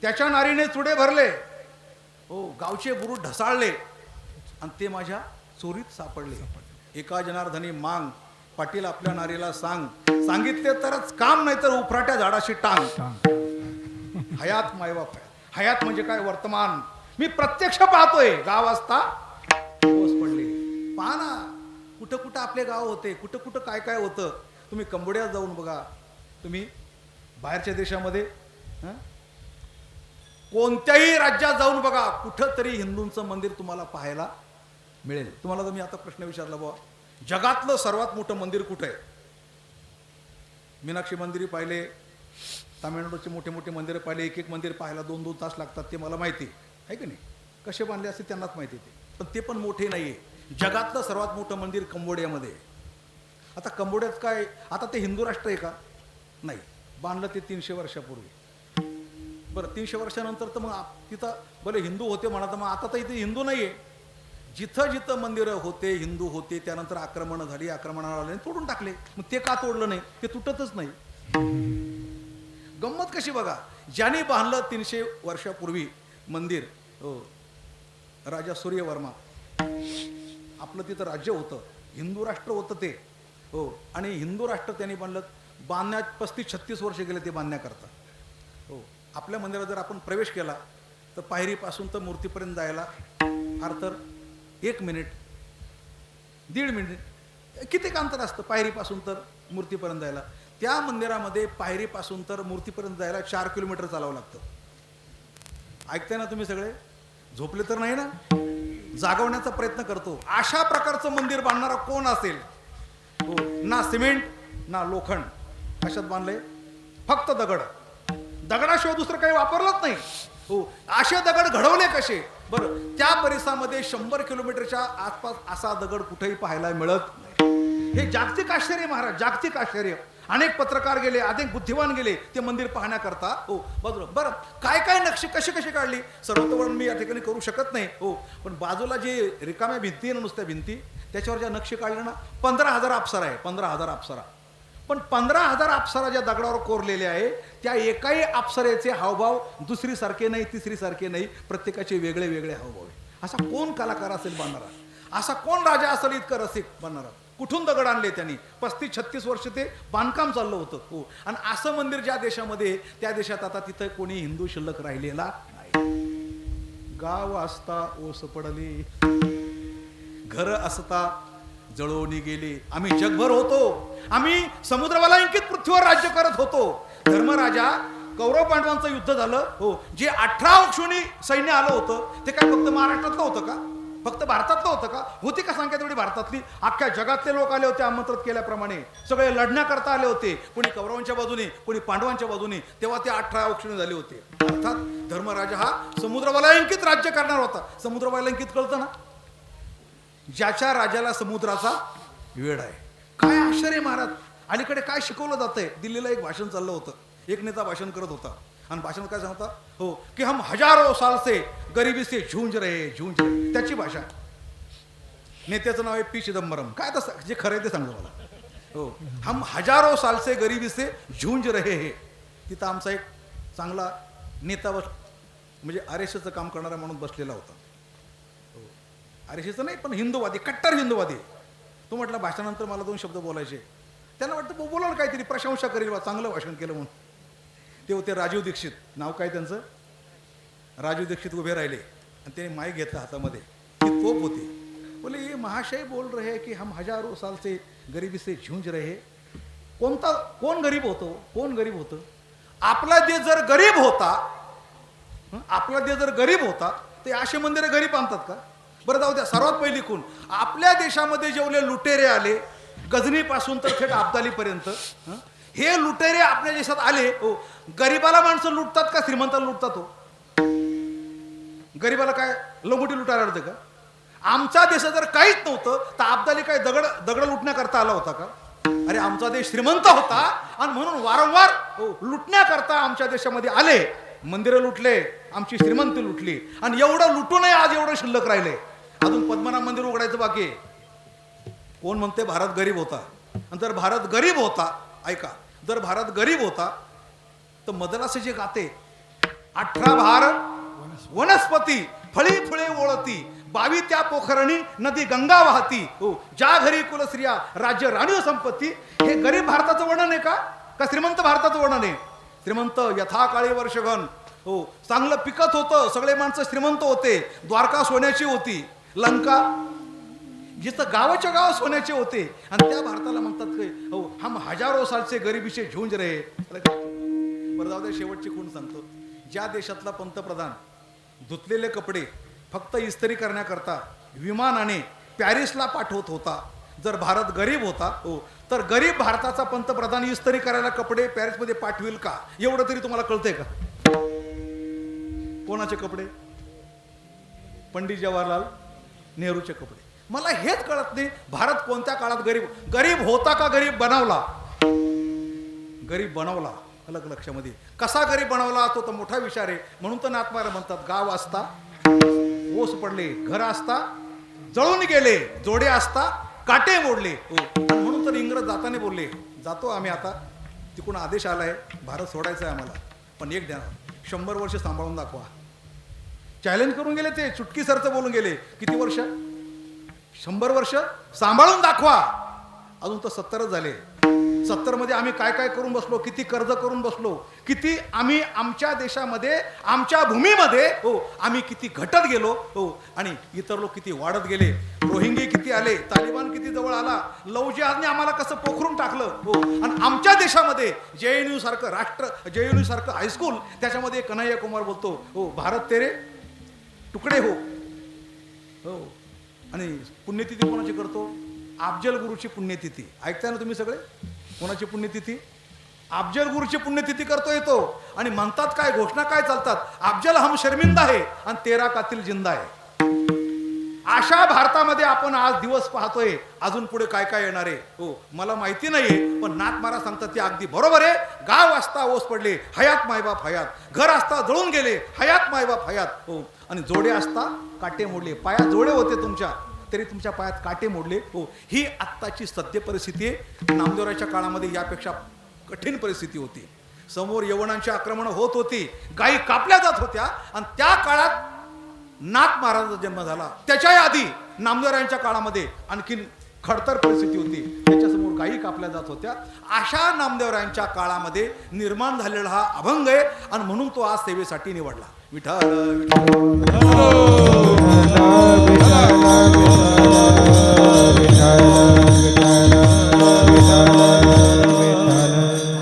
त्याच्या नारीने चुडे भरले. हो, गावचे बुरुज ढसाळले आणि ते माझ्या चोरीत सापडले. एका जनार्दनी मांग, पाटील आपल्या नारीला सांग, सांगितले तरच काम, नाही तर उफराट्या झाडाशी टांग. हयात मायबाप हयात. हयात म्हणजे काय? वर्तमान. मी प्रत्यक्ष पाहतोय. गाव असता ओस पडले. पहा ना, कुठं कुठं आपले गाव होते, कुठं कुठं काय काय होतं. तुम्ही कंबोडियात जाऊन बघा, तुम्ही बाहेरच्या देशामध्ये कोणत्याही राज्यात जाऊन बघा, कुठं तरी हिंदूंचं मंदिर तुम्हाला पाहायला मिळेल. तुम्हाला जर मी आता प्रश्न विचारला, बाबा जगातलं सर्वात मोठं मंदिर कुठं आहे? मीनाक्षी मंदिर पाहिले, तामिळनाडूचे मोठे मोठे मंदिरं पाहिले. एक एक मंदिर पाहायला 2-2 तास लागतात, ते मला माहिती आहे की नाही. कसे बांधले असते त्यांनाच माहिती. ते पण ते पण मोठे नाही आहे. जगातलं सर्वात मोठं मंदिर कंबोडियामध्ये. आता कंबोडियात काय, आता ते हिंदू राष्ट्र आहे का? नाही. बांधलं ते 300 वर्षापूर्वी. बरं, 300 वर्षानंतर तर मग तिथं भले हिंदू होते म्हणा, तर मग आता तर इथे हिंदू नाही आहे. जिथं जिथं मंदिरं होते, हिंदू होते, त्यानंतर आक्रमणं झाली, आक्रमणाला आले, तोडून टाकले. मग ते का तोडलं नाही? ते तुटतच नाही. गंमत कशी बघा, ज्याने बांधलं 300 वर्षापूर्वी मंदिर, हो, राजा सूर्यवर्मा. आपलं तिथं राज्य होतं, हिंदू राष्ट्र होतं ते. हो, आणि हिंदू राष्ट्र त्यांनी बांधलं. बांधण्यात 35-36 वर्ष गेले ते बांधण्याकरता. हो, आपल्या मंदिरात जर आपण प्रवेश केला तर पायरीपासून तर मूर्तीपर्यंत जायला फार तर 1 मिनिट, 1.5 मिनिट, किती अंतर असतं पायरीपासून तर मूर्तीपर्यंत जायला. त्या मंदिरामध्ये पायरीपासून तर मूर्तीपर्यंत जायला 4 किलोमीटर चालावं लागतं. ऐकताय ना तुम्ही सगळे? झोपले तर नाही ना? जागवण्याचा प्रयत्न करतो. अशा प्रकारचं मंदिर बांधणारा कोण असेल? हो, ना सिमेंट ना लोखंड. कशात बांधलंय? फक्त दगड. दगडाशिवाय दुसरं काही वापरलंच नाही. हो, असे दगड घडवले कसे? बरं, त्या परिसरामध्ये 100 किलोमीटरच्या आसपास असा दगड कुठेही पाहायला मिळत नाही. हे जागतिक आश्चर्य महाराज, जागतिक आश्चर्य. अनेक पत्रकार गेले, अनेक बुद्धिमान गेले ते मंदिर पाहण्याकरता. हो, बरं, काय काय नक्षी कशी कशी काढली सर्वत्र वर्णन मी या ठिकाणी करू शकत नाही. हो, पण बाजूला जे रिकाम्या भिंती ना, नुसत्या भिंती, त्याच्यावर ज्या नक्षी काढल्या ना, 15,000 अप्सरा आहे. 15,000 अप्सरा. पण 15,000 अप्सरा ज्या दगडावर कोरलेल्या आहे, त्या एकाही अप्सरेचे हावभाव दुसरी सारखे नाही, तिसरी सारखे नाही, प्रत्येकाचे वेगळे वेगळे हावभाव आहे. असा कोण कलाकार असेल बांधणारा? असा कोण राजा असेल इतकं रसिक बांधणारा? कुठून दगड आणले त्यांनी? 35-36 वर्ष ते बांधकाम चाललं होतं. हो, आणि असं मंदिर ज्या देशामध्ये, त्या देशात आता तिथं कोणी हिंदू शिल्लक राहिलेला नाही. गाव असता ओस पडले, घर असता जळवणी गेले. आम्ही जगभर होतो, आम्ही समुद्रवालांकित पृथ्वीवर राज्य करत होतो. धर्मराजा, कौरव पांडवांचं युद्ध झालं. हो, जे 18 अक्षोणी सैन्य आलं होतं ते काय फक्त महाराष्ट्रातलं होतं का? फक्त भारतातलं होतं का? होती का संख्या तेवढी भारतातली? अख्ख्या जगातले लोक आले होते आमंत्रित केल्याप्रमाणे. सगळे लढण्याकरता आले होते, कोणी कौरवांच्या बाजूने, कोणी पांडवांच्या बाजूने. तेव्हा ते 18 अक्षोणी झाले होते. अर्थात धर्मराजा हा समुद्रवालांकित राज्य करणार होता. समुद्रवालांकित कळतं ना, ज्याच्या राजाला समुद्राचा वेळ आहे. काय आश्चर्य महाराज. अलीकडे काय शिकवलं जातंय? दिल्लीला एक भाषण चाललं होतं. एक नेता भाषण करत होता आणि भाषणात काय सांगता? हो, की हम हजारों साल से गरीबी से झूंज रहे. त्याची भाषा. नेत्याचं नाव आहे पी चिदंबरम. काय तसं जे खरं आहे ते सांगतो मला. हो, हम हजारो साल से गरीबी से झुंज रहे हे. तिथं आमचा एक चांगला नेता म्हणजे आरएसएसचं काम करणारा म्हणून बसलेला होता. आरएसएसचं नाही पण हिंदूवादी, कट्टर हिंदूवादी. तो म्हटला भाषणानंतर मला 2 शब्द बोलायचे. त्यांना वाटतं बोला ना काहीतरी, प्रशंसा करेल बा, चांगलं भाषण केलं म्हणून. ते होते राजीव दीक्षित. नाव काय त्यांचं? राजीव दीक्षित उभे राहिले आणि त्याने माईक घेतला हातामध्ये. ती तोप होती. बोले ये महाशय बोल रहे हैं कि हम हजारों साल से गरीबी से झुंज रहे. कोण गरीब होतो? कोण गरीब होतं? आपला देश जर गरीब होता, आपला देश जर गरीब होता ते असे मंदिरं गरीब आणतात का? बरं जाऊ द्या. सर्वात पहिली खून आपल्या देशामध्ये जेवढे लुटेरे आले, गजनीपासून तर थेट अब्दालीपर्यंत, हे लुटेरे आपल्या देशात आले. हो, गरीबाला माणसं लुटतात का श्रीमंताला लुटतात? हो, गरीबाला काय लंगोटी लुटायला आवडते का? आमच्या देशात जर काहीच नव्हतं तर अब्दाली काय दगड लुटण्याकरता आला होता का? अरे आमचा देश श्रीमंत होता आणि म्हणून वारंवार लुटण्याकरता आमच्या देशामध्ये आले, मंदिरं लुटले, आमची श्रीमंती लुटली. आणि एवढं लुटूनही आज एवढं शिल्लक राहिले. अजून पद्मनाभ मंदिर उघडायचं बाकी आहे. कोण म्हणते भारत गरीब होता? आणि जर भारत गरीब होता, ऐका, जर भारत गरीब होता तर मद्रास जे गाते 18 भार वनस्पती फळी फुळे ओळती, 22 त्या पोखरणी नदी गंगा वाहती. हो, ज्या घरी कुलस्त्रिया राज्य राणी संपत्ती. हे गरीब भारताचं वर्णन आहे का श्रीमंत भारताचं वर्णन आहे? श्रीमंत यथाकाळी वर्षगण. हो, चांगलं पिकत होतं, सगळे माणसं श्रीमंत होते. द्वारका सोन्याची होती, लंका जिथं गावाच्या गाव सोन्याचे होते. आणि त्या भारताला म्हणतात काय? हो, हम हजारो सालचे गरिबीचे झुंज रहे. बरं जाऊ दे, शेवटची खूण सांगतो. ज्या देशातला पंतप्रधान धुतलेले कपडे फक्त इस्त्री करण्याकरता विमानाने पॅरिसला पाठवत होता, जर भारत गरीब होता, हो, तर गरीब भारताचा पंतप्रधान इस्त्री करायला कपडे पॅरिसमध्ये पाठविल का? एवढं तरी तुम्हाला कळतंय का? कोणाचे कपडे? पंडित जवाहरलाल नेहरूचे कपडे. मला हेच कळत नाही, भारत कोणत्या काळात गरीब होता का गरीब बनवला? गरीब बनवला. अलग लक्षामध्ये कसा गरीब बनवला तो तर मोठा विचार आहे. म्हणून तर नाथमारा म्हणतात, गाव असता ओस पडले, घर असता जळून गेले, जोडे असता काटे मोडले. हो, म्हणून तर इंग्रज जाताना बोलले, जातो आम्ही आता, तिकडून आदेश आलाय, भारत सोडायचा आहे आम्हाला, पण एक द्या, 100 वर्ष सांभाळून दाखवा. चॅलेंज करून गेले ते, चुटकी सरचं बोलून गेले. किती वर्ष? 100 वर्ष सांभाळून दाखवा. अजून तर 70च झाले. 70 मध्ये आम्ही काय काय करून बसलो, किती कर्ज करून बसलो, किती आम्ही आमच्या देशामध्ये, आमच्या भूमीमध्ये, हो, आम्ही किती घटत गेलो. हो, आणि इतर लोक किती वाढत गेले. रोहिंगी किती आले, तालिबान किती जवळ आला, लव जिहादने आम्हाला कसं पोखरून टाकलं. हो, आणि आमच्या देशामध्ये JNU सारखं JNU सारखं हायस्कूल, त्याच्यामध्ये कन्हैया कुमार बोलतो, हो, भारत तेरे तुकडे हो. हो, आणि पुण्यतिथी कोणाची करतो? अफजल गुरुची पुण्यतिथी. ऐकताय ना तुम्ही सगळे? कोणाची पुण्यतिथी? अफजल गुरुची पुण्यतिथी करतो येतो. आणि म्हणतात काय, घोषणा काय चालतात? अफजल हम शर्मिंदा है आणि 13 कातिल जिंदा आहे. अशा भारतामध्ये आपण आज दिवस पाहतोय. अजून पुढे काय काय येणार आहे, हो, मला माहिती नाहीये, पण नाथ महाराज सांगतात ते अगदी बरोबर आहे. गाव असता ओस पडले, हयात मायबाप हयात. घर असता जळून गेले, हयात मायबाप हयात. हो, आणि जोडे असता काटे मोडले. पायात जोडे होते तुमच्या, तरी तुमच्या पायात काटे मोडले. हो, ही आत्ताची सत्य परिस्थिती आहे. नामदेवराच्या काळामध्ये यापेक्षा कठीण परिस्थिती होती. समोर यवनांची आक्रमण होत होती, गायी कापल्या जात होत्या. आणि त्या काळात नाथ महाराजांचा जन्म झाला. त्याच्या आधी नामदेवरायांच्या काळामध्ये आणखीन खडतर परिस्थिती होती. त्याच्यासमोर गायी कापल्या जात होत्या. अशा नामदेवरायांच्या काळामध्ये निर्माण झालेला हा अभंग आहे. आणि म्हणून तो आज सेवेसाठी निवडला. विठ्ठल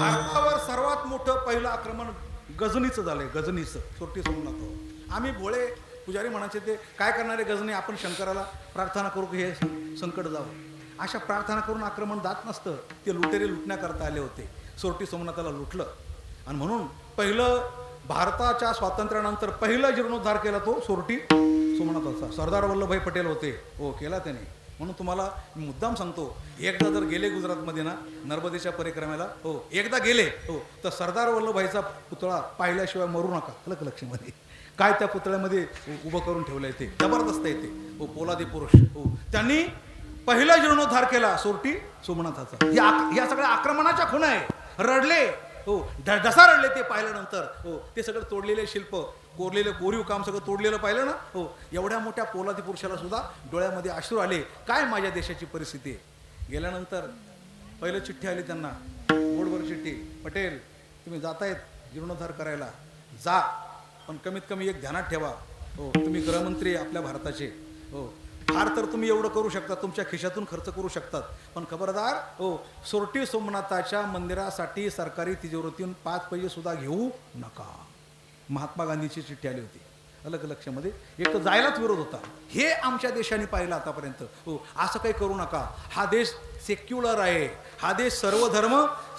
भारतावर सर्वात मोठं पहिलं आक्रमण गजनीचं झालंय. गजनीचं सोटी सोमनाथ. आम्ही भोळे पुजारी म्हणायचे, ते काय करणारे गजनी, आपण शंकराला प्रार्थना करू की हे संकट जावं. अशा प्रार्थना करून आक्रमण जात नसतं. ते लुटेरे लुटण्याकरता आले होते. सोरटी सोमनाथाला लुटलं. आणि म्हणून पहिलं भारताच्या स्वातंत्र्यानंतर पहिला जीर्णोद्धार केला तो सोरटी सोमनाथाचा. सरदार वल्लभभाई पटेल होते. हो, केला त्याने. म्हणून तुम्हाला मुद्दाम सांगतो, एकदा जर गेले गुजरातमध्ये ना नर्मदेच्या परिक्रमेला, हो, एकदा गेले, हो, तर सरदार वल्लभभाईचा पुतळा पाहिल्याशिवाय मरू नका. लक्षामध्ये काय त्या पुतळ्यामध्ये उभं करून ठेवलंय ते जबरदस्त आहे ते. हो, पोलादी पुरुष. हो, त्यांनी पहिला जीर्णोद्धार केला सोरटी सोमनाथाचा. या सगळ्या आक्रमणाच्या खुणा आहे. रडले, हो, जसा रडले ते पाहिल्यानंतर. हो, ते सगळं तोडलेले शिल्प, कोरलेलं कोरीव काम सगळं तोडलेलं पाहिलं ना. हो, एवढ्या मोठ्या पोलादी पुरुषाला सुद्धा डोळ्यामध्ये अश्रू आले. काय माझ्या देशाची परिस्थिती आहे. गेल्यानंतर पहिलं चिठ्ठी आली त्यांना, बोर्डवर चिठ्ठी, पटेल तुम्ही जातायत जीर्णोद्धार करायला, जा, पण कमीत कमी एक ध्यानात ठेवा, हो तुम्ही गृहमंत्री आपल्या भारताचे, हो फार तर तुम्ही एवढं करू शकता, तुमच्या खिशातून खर्च करू शकतात, पण खबरदार, हो सोरटी सोमनाथाच्या मंदिरासाठी सरकारी तिजोरीतून 5 पैसे सुद्धा घेऊ नका. महात्मा गांधीची चिठ्ठी आली होती. अलग लक्षामध्ये एक तर जायलाच विरोध होता. हे आमच्या देशाने पाहिलं आतापर्यंत. हो, असं काही करू नका. हा देश सेक्युलर आहे, हा देश सर्वधर्म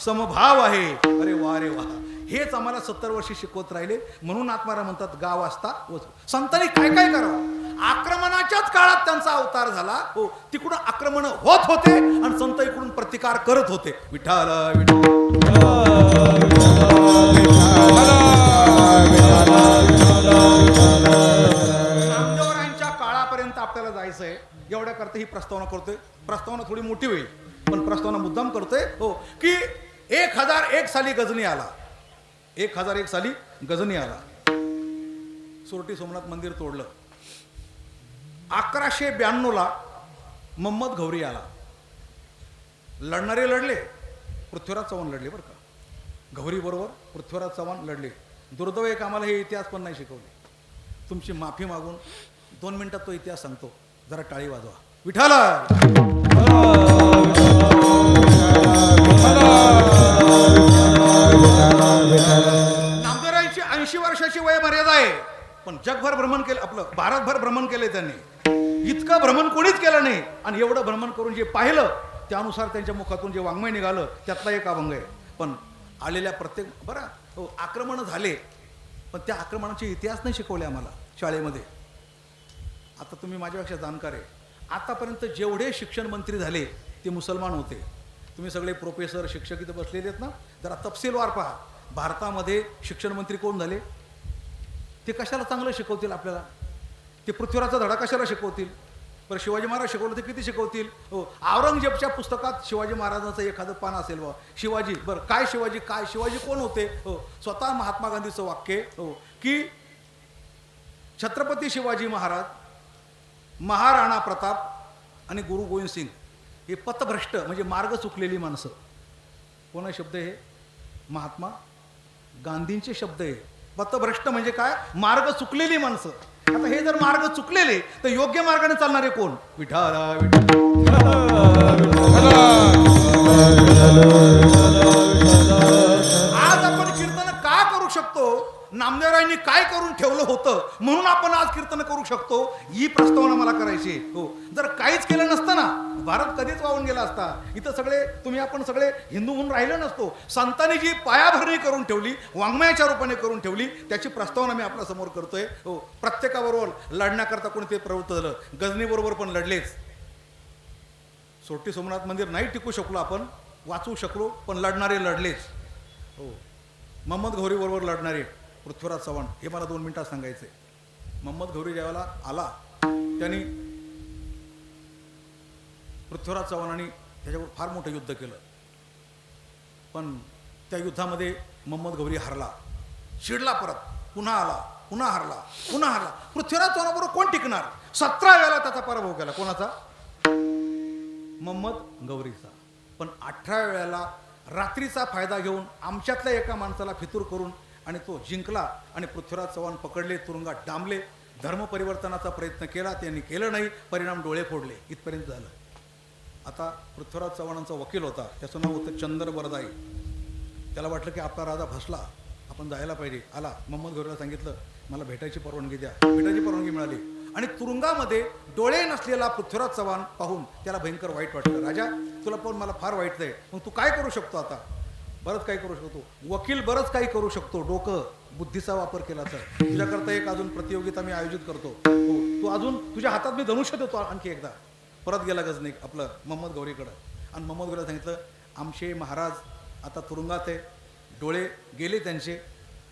समभाव आहे. अरे वा रे वा, हेच आम्हाला 70 वर्षे शिकवत राहिले. म्हणून आत्मारा म्हणतात गाव असता वचू. संतांनी काय काय करावं. आक्रमणाच्याच काळात त्यांचा अवतार झाला. हो, तिकडून आक्रमण होत होते आणि संत इकडून प्रतिकार करत होते. विठ्ठल नामदेवरायांच्या काळापर्यंत आपल्याला जायचंय. एवढ्या करता ही प्रस्तावना करतोय. प्रस्तावना थोडी मोठी होईल, पण प्रस्तावना मुद्दाम करतोय. हो, की 1001 साली गजनी आला. 1001 साली गजनी आला. सोरटी सोमनाथ मंदिर तोडलं. 1192 मोहम्मद घौरी आला. लढणारे लढले, पृथ्वीराज चव्हाण लढले बरं का. घौरी बरोबर पृथ्वीराज चव्हाण लढले. दुर्दैव एक आम्हाला हे इतिहास पण नाही शिकवले. तुमची माफी मागून 2 मिनिटात तो इतिहास सांगतो. जरा टाळी वाजवा. विठ्ठल नामदेवरायांची 80 वर्षाची वय मर्यादा आहे, पण जगभर भ्रमण केलं, आपलं भारतभर भ्रमण केले त्यांनी. इतकं भ्रमण कोणीच केलं नाही. आणि एवढं भ्रमण करून जे पाहिलं त्यानुसार त्यांच्या मुखातून जे वाङ्मय निघालं त्यातला एक अभंग आहे. पण आलेल्या प्रत्येक बरं, हो आक्रमण झाले, पण त्या आक्रमणाचे इतिहास नाही शिकवले आम्हाला शाळेमध्ये. आता तुम्ही माझ्यापेक्षा जाणकार आहे. आतापर्यंत जेवढे शिक्षण मंत्री झाले ते मुसलमान होते. तुम्ही सगळे प्रोफेसर शिक्षक इथं बसलेले आहेत ना, जरा तपशीलवार पहा. भारतामध्ये शिक्षण मंत्री कोण झाले. ते कशाला चांगलं शिकवतील आपल्याला. ते पृथ्वीराजचा धडा कशाला शिकवतील. बरं शिवाजी महाराज शिकवलं तर किती शिकवतील. हो, औरंगजेबच्या पुस्तकात शिवाजी महाराजांचं एखादं पान असेल बा, शिवाजी, बरं काय शिवाजी, काय शिवाजी कोण होते. हो, स्वतः महात्मा गांधीचं वाक्य, हो की छत्रपती शिवाजी महाराज, महाराणा प्रताप आणि गुरु गोविंद सिंग हे पथभ्रष्ट म्हणजे मार्ग चुकलेली माणसं. कोणा शब्द हे महात्मा गांधींचे शब्द आहे. पथभ्रष्ट म्हणजे काय, मार्ग चुकलेली माणसं. आता हे जर मार्ग चुकलेले तर योग्य मार्गाने चालणारे कोण. विठ्ठल आज आपण कीर्तन का करू शकतो. नामदेवरायांनी काय करून ठेवलं होतं म्हणून आपण आज कीर्तन करू शकतो. ही प्रस्तावना मला करायची. हो, जर काहीच केलं नसतं ना भारत कधीच वाहून गेला असता. इथं सगळे तुम्ही आपण सगळे हिंदू म्हणून राहिलो नसतो. संतांनी जी पायाभरणी करून ठेवली, वाङ्मयाच्या रूपाने करून ठेवली, त्याची प्रस्तावना मी आपल्या समोर करतोय. हो, प्रत्येकाबरोबर लढण्याकरता कोणी ते प्रवृत्त झालं. गजनी बरोबर पण लढलेच. सोरटी सोमनाथ मंदिर नाही टिकू शकलो आपण, वाचवू शकलो, पण लढणारे लढलेच. हो, मोहम्मद घौरी बरोबर लढणारे पृथ्वीराज चव्हाण, हे मला 2 मिनिटात सांगायचे. मोहम्मद घौरी ज्यावेळेला आला त्यांनी पृथ्वीराज चव्हाणांनी त्याच्यावर फार मोठं युद्ध केलं. पण त्या युद्धामध्ये मोहम्मद घौरी हरला. चिडला, परत पुन्हा आला, पुन्हा हरला, पुन्हा हरला. पृथ्वीराज चव्हाणाबरोबर कोण टिकणार. 17 वेळा त्याचा पराभव केला. कोणाचा. मोहम्मद घौरीचा. पण 18व्या वेळेला रात्रीचा फायदा घेऊन आमच्यातल्या एका माणसाला फितूर करून आणि तो जिंकला. आणि पृथ्वीराज चव्हाण पकडले, तुरुंगात डांबले. धर्म परिवर्तनाचा प्रयत्न केला, त्यांनी केलं नाही, परिणाम डोळे फोडले. इथपर्यंत झालं. आता पृथ्वीराज चव्हाणांचा वकील होता, त्याचं नाव होतं चंदर बरदाई. त्याला वाटलं की आपला राजा फसला, आपण जायला पाहिजे. आला, मोहम्मद घौरीला सांगितलं मला भेटायची परवानगी द्या. भेटायची परवानगी मिळाली. आणि तुरुंगामध्ये डोळे नसलेला पृथ्वीराज चव्हाण पाहून त्याला भयंकर वाईट वाटलं. राजा तुला पाहून मला फार वाईट आहे, मग तू काय करू शकतो. आता बरंच काही करू शकतो वकील, बरंच काही करू शकतो. डोकं बुद्धीचा वापर केला तर तुझ्याकरता एक अजून प्रतियोगिता मी आयोजित करतो. हो, तू अजून तुझ्या हातात मी धनुष्य देतो आणखी एकदा. परत गेला गजनी आपलं मोहम्मद घौरीकडं. आणि मोहम्मद घौरीला सांगितलं आमचे महाराज आता तुरुंगात आहे, डोळे गेले त्यांचे.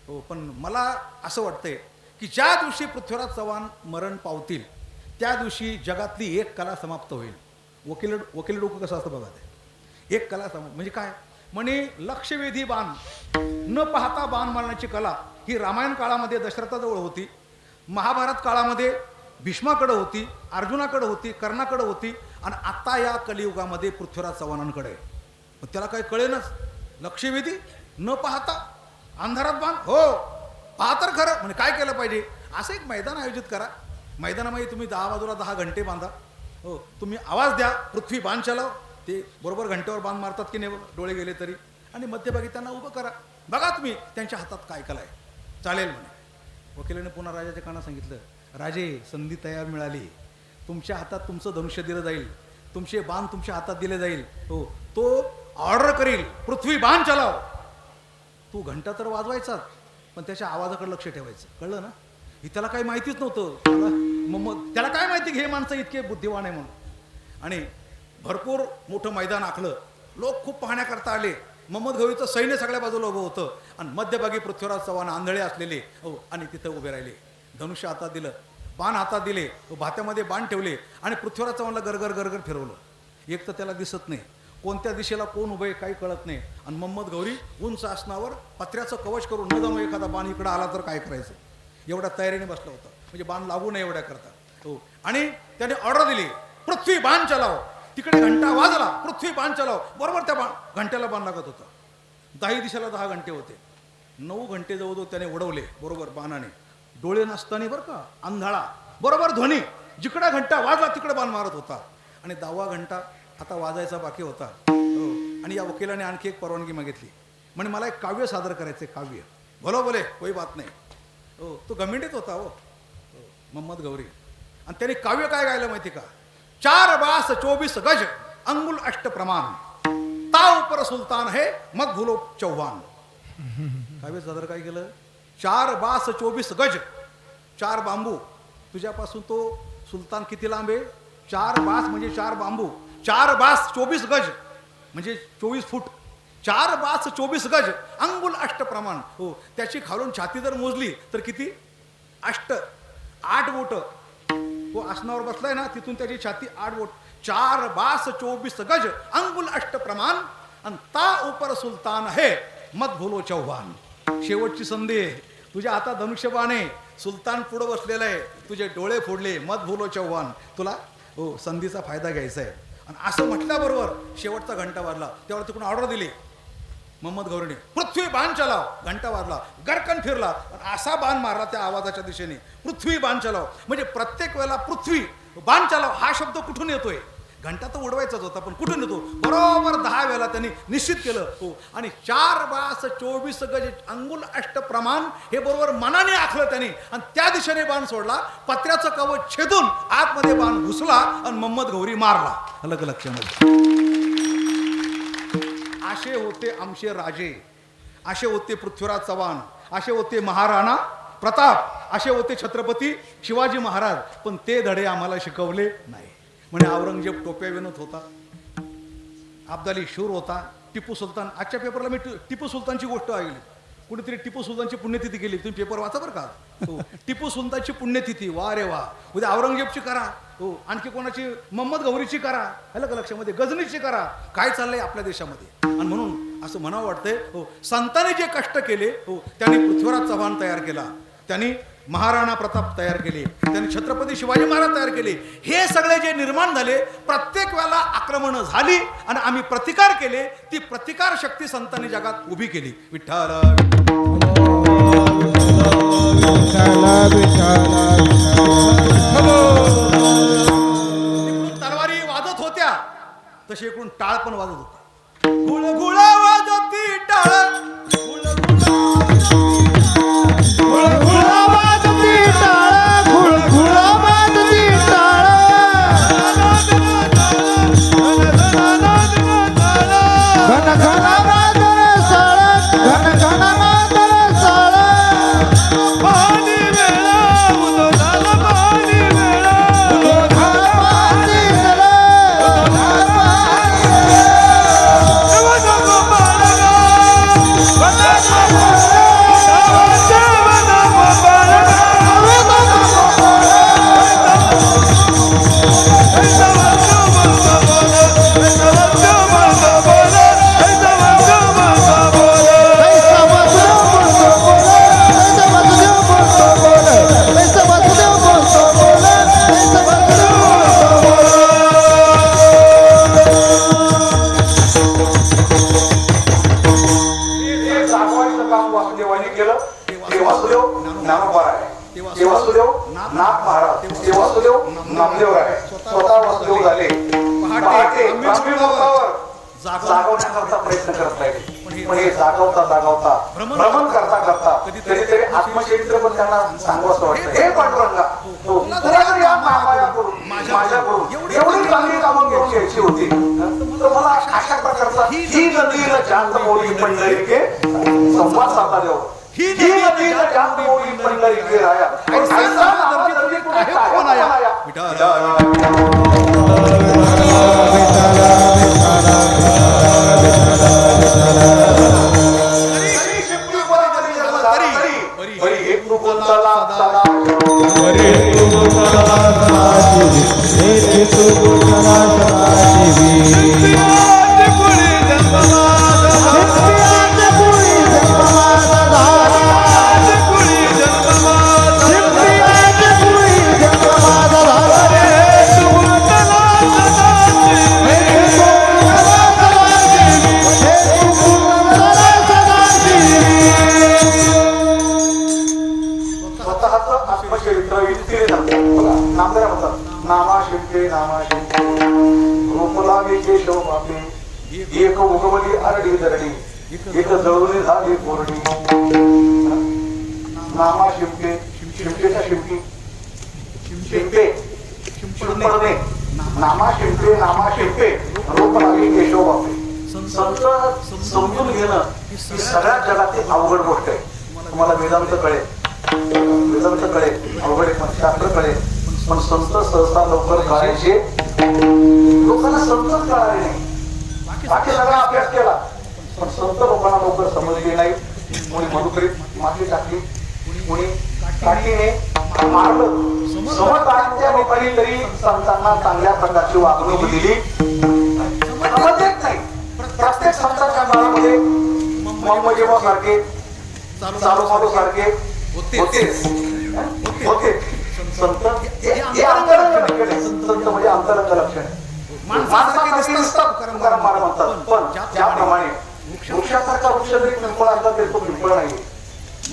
हो, पण मला असं वाटतंय की ज्या दिवशी पृथ्वीराज चव्हाण मरण पावतील त्या दिवशी जगातली एक कला समाप्त होईल. वकील डोकं कसं असतं बघा ते. एक कला म्हणजे काय म्हणे लक्षवेधी बाण न पाहता बाण मारण्याची कला ही रामायण काळामध्ये दशरथाजवळ होती, महाभारत काळामध्ये भीष्माकडे होती, अर्जुनाकडे होती, कर्णाकडे होती आणि आता या कलियुगामध्ये पृथ्वीराज चव्हाणांकडे आहे. मग त्याला काही कळेनच. लक्षवेधी न पाहता अंधारात बाण, हो पहा तर खरं. म्हणजे काय केलं पाहिजे, असं एक मैदान आयोजित करा. मैदानामध्ये तुम्ही 10 बाजूला 10 घंटे बांधा. हो तुम्ही आवाज द्या, पृथ्वी बाण चलाव. ते बरोबर घंटेवर बाण मारतात की नाही डोळे गेले तरी. आणि मध्यभागी त्यांना उभं करा, बघा तुम्ही त्यांच्या हातात काय कला आहे. चालेल म्हणे. वकिलाने पुन्हा राजाच्या काना सांगितलं, राजे संधी तयार मिळाली, तुमच्या हातात तुमचं धनुष्य दिलं जाईल, तुमचे बाण तुमच्या हातात दिले जाईल. हो तो ऑर्डर करील पृथ्वी बाण चलाव. तू घंटा तर वाजवायचाच पण त्याच्या आवाजाकडे लक्ष ठेवायचं. कळलं ना. ही त्याला काही माहितीच नव्हतं. मग त्याला काय माहिती की हे माणसं इतके बुद्धिवान आहे म्हणून. आणि भरपूर मोठं मैदान आखलं, लोक खूप पाहण्याकरता आले. मोहम्मद घोरीचं सैन्य सगळ्या बाजूला उभं होतं आणि मध्यभागी पृथ्वीराज चव्हाण आंधळे असलेले हो आणि तिथं उभे राहिले. धनुष्य हातात दिलं, बाण हातात दिले, भात्यामध्ये बाण ठेवले आणि पृथ्वीराज चव्हाणला गरगर गरगर फिरवलं. एक तर त्याला दिसत नाही, कोणत्या दिशेला कोण उभे काही कळत नाही. आणि मोहम्मद घोरी उंच आसनावर पत्र्याचं कवच करून न जाणू एखादा बाण इकडं आला तर काय करायचं एवढ्या तयारीने बसला होता. म्हणजे बाण लागू नये एवढ्या करता. हो आणि त्याने ऑर्डर दिली पृथ्वी बाण चलाव. तिकडे घंटा वाजला, पृथ्वी बाण चलाव. बरोबर त्या घंट्याला बाण लागत होता. 10 दिशेला 10 घंटे होते. 9 घंटे जवळजवळ त्याने उडवले बरोबर बाणाने. डोळे नसताना बरं का, अंधाळा बरोबर ध्वनी. जिकडे घंटा वाजला तिकडे बाण मारत होता. आणि 10वा घंटा आता वाजायचा बाकी होता. हो आणि या वकिलाने आणखी एक परवानगी मागितली. म्हणे मला एक काव्य सादर करायचं. काव्य बोलो बोले कोई बात नाही. हो तो घमिंडीत होता हो मोहम्मद घोरी. आणि त्याने काव्य काय गायलं माहिती का, 4 बास 24 गज अंगुल अष्ट प्रमाण ताव पर सुलतान है मत भूलो चौहान. काव्य सादर काय केलं, 4 बास 24 गज. 4 बांबू तुझ्यापासून तो सुलतान किती लांब आहे. 4 बास म्हणजे 4 बांबू. 4 बास 24 गज म्हणजे 24 फूट. 4 बास 24 गज अंगुल अष्ट प्रमाण. हो त्याची खालून छाती जर मोजली तर किती, 8 बोट. तो आसनावर बसलाय ना तिथून त्याची छाती 8 बोट. 4 बास 24 गज अंगुल अष्ट प्रमाण आणि ता ऊपर सुलतान है मत भूलो चौहान. शेवटची संधी आहे, तुझ्या हातात धनुष्यबाण आहे, सुलतान पुढं बसलेला आहे, तुझे डोळे फोडले, मत भूलो चौहान. तुला हो संधीचा फायदा घ्यायचा आहे. आणि असं म्हटल्याबरोबर शेवटचा घंटा वाजला. त्यावर तिकडून ऑर्डर दिली मोहम्मद घोरीने, पृथ्वी बाण चलाव. घंटा वाजला, गरकन फिरला, असा बाण मारला त्या आवाजाच्या दिशेने, पृथ्वी बाण चलाव. म्हणजे प्रत्येक वेळेला पृथ्वी बाण चलाव हा शब्द कुठून येतोय. घंटा तर उडवायचाच होता पण कुठून येतो, बरोबर 10 वेळेला त्यांनी निश्चित केलं. हो आणि 4 बास 24 गज अंगुल अष्ट प्रमाण हे बरोबर मनाने आखलं त्यांनी. आणि त्या दिशेने बाण सोडला, पत्र्याचं कवच छेदून आतमध्ये बाण घुसला आणि मोहम्मद घोरी मारला. अलग लक्षामध्ये. असे होते आमचे राजे, असे होते पृथ्वीराज चव्हाण, असे होते महाराणा प्रताप, असे होते छत्रपती शिवाजी महाराज. पण ते धडे आम्हाला शिकवले नाही. म्हणे औरंगजेब टोप्या विणत होता, अब्दाली शूर होता, टिपू सुलतान. आजच्या पेपरला मी टिपू सुलतानची गोष्ट ऐकली. कुणीतरी टिपू सुलतानची पुण्यतिथी केली, तुम्ही पेपर वाचा बरं का. हो टिपू सुलतानची पुण्यतिथी, वा रे वा. उद्या औरंगजेबची करा, हो आणखी कोणाची मोहम्मद घोरीची करा, अलग लक्षामध्ये गजनीची करा. काय चाललंय आपल्या देशामध्ये. आणि म्हणून असं म्हणावं वाटतंय, हो संतांनी जे कष्ट केले, हो त्यांनी पृथ्वीराज चव्हाण तयार केला, त्यांनी महाराणा प्रताप तयार केले, त्यांनी छत्रपती शिवाजी महाराज तयार केले. हे सगळे जे निर्माण झाले, प्रत्येक वेळेला आक्रमणं झाली आणि आम्ही प्रतिकार केले. ती प्रतिकार शक्ती संतांनी जगात उभी केली. विठ्ठल तलवारी वाजत होत्या तशी इकडून टाळ पण वाजत होता. गुळ गुळ वाजती टाळ, गुळ गुळ ज्ञानोबा आहे, ते वासुदेव नाथ महाराज, ते वासुदेव नामदेव आहे. स्वतः वासुदेव झाले. पहाटे ब्राह्मणावर जागवण्याकरता प्रयत्न करत राहिले. पण हे जागवता भ्रमण करता कधीतरी आत्मचरित्र पण त्यांना सांगू असं वाटतं. हे पांडुरंगा, तुला जर या माझ्याकडून एवढी चांगली कामं करून घ्यायची होती तर मला अशा प्रकारचा ही नदीला जास्त मोठी पंढरीके संवाद साधला देव. ही नदीला जास्त मोठी पंढरीके राया ऐसा नावादर्शी कुठे कोण आया. एक उगवली आरडी दरडी, एक जळून झाली कोरडी. नामा शिंपे, शिंपेच्या शिंपी, शिंपे शिंपडणे. नामा शिंपे रूप लागली केशव बापे. संत समजून घेणं ही सगळ्यात जगातील अवघड गोष्ट आहे. तुम्हाला वेदांत कळेल, अवघड शास्त्र कळेल, पण संत सहसा लवकर कळायचे. लोकांना संतच कळाले नाही. बाकी सगळा अभ्यास केला पण संत लोकांना लवकर समजले नाही. कोणी मधुकरीत माती टाकली, कोणी काठीने मारलं. समजदारांच्या लोकांनी तरी संतांना चांगल्या प्रकारची वागणूक दिली. समजत नाही. प्रत्येक संतांच्या काळामध्ये मम्मजेबा सारखे, चालू सारखे होते. संत हे अंतरंग लक्षण आहे. संत म्हणजे अंतरंग लक्षण आहे. माणसासारखे दिसतात तुकाराम महाराज म्हणतात, पण ज्याप्रमाणे वृक्षासारखा वृक्ष जरी पिंपळ असला तरी तो पिंपळ नाही.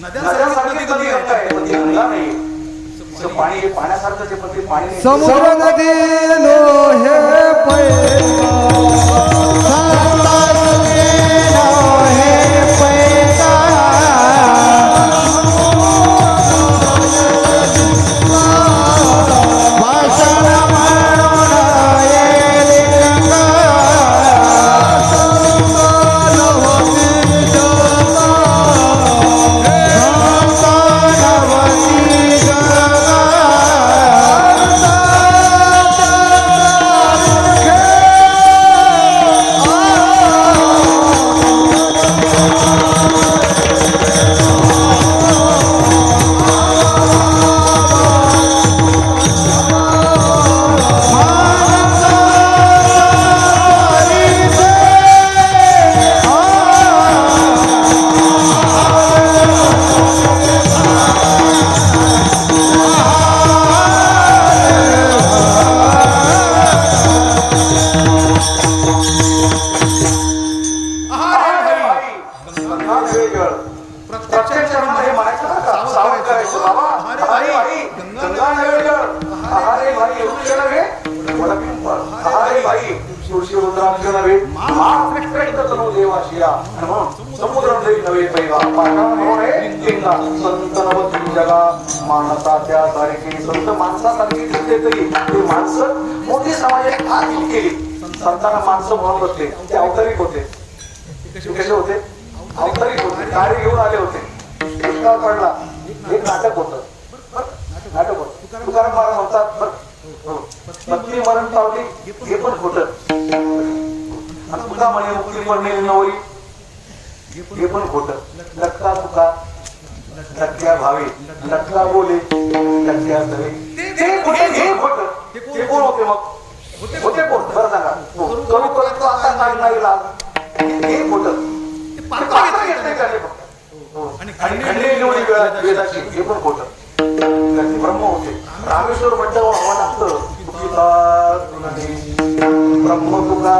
नद्यांसारखी नदी आहे पण ती गंगा नाही. पाणी हे पाण्यासारखं ते पण ते पाणी नाही. समुद्र नदी लोहे पैसा संतांना माणसं म्हणत होते. ते अवतारिक होते. कसे होते? अवतारिक होते. कार्य घेऊन आले होते. दुष्काळ पडला, एक नाटक होतं. तुकाराम महाराज म्हणतात पत्नी मरण पावली हे पण खोटं. तुका म्हणे मुक्ती पडणे नवरी हे पण खोटं. लटका तुका, लटक्या भावे, लटका बोले, लटक्या धवे हे खोटं. ते कोण होते मग? होते कोण? बरं सांगा. करू करतो आता काय नाही लाग हे खोटं. आणि खंडे निवडी वेदाची हे पण खोटं. ब्रह्म होते. रामेश्वर म्हटलं हवं लागतं ब्रह्म तुका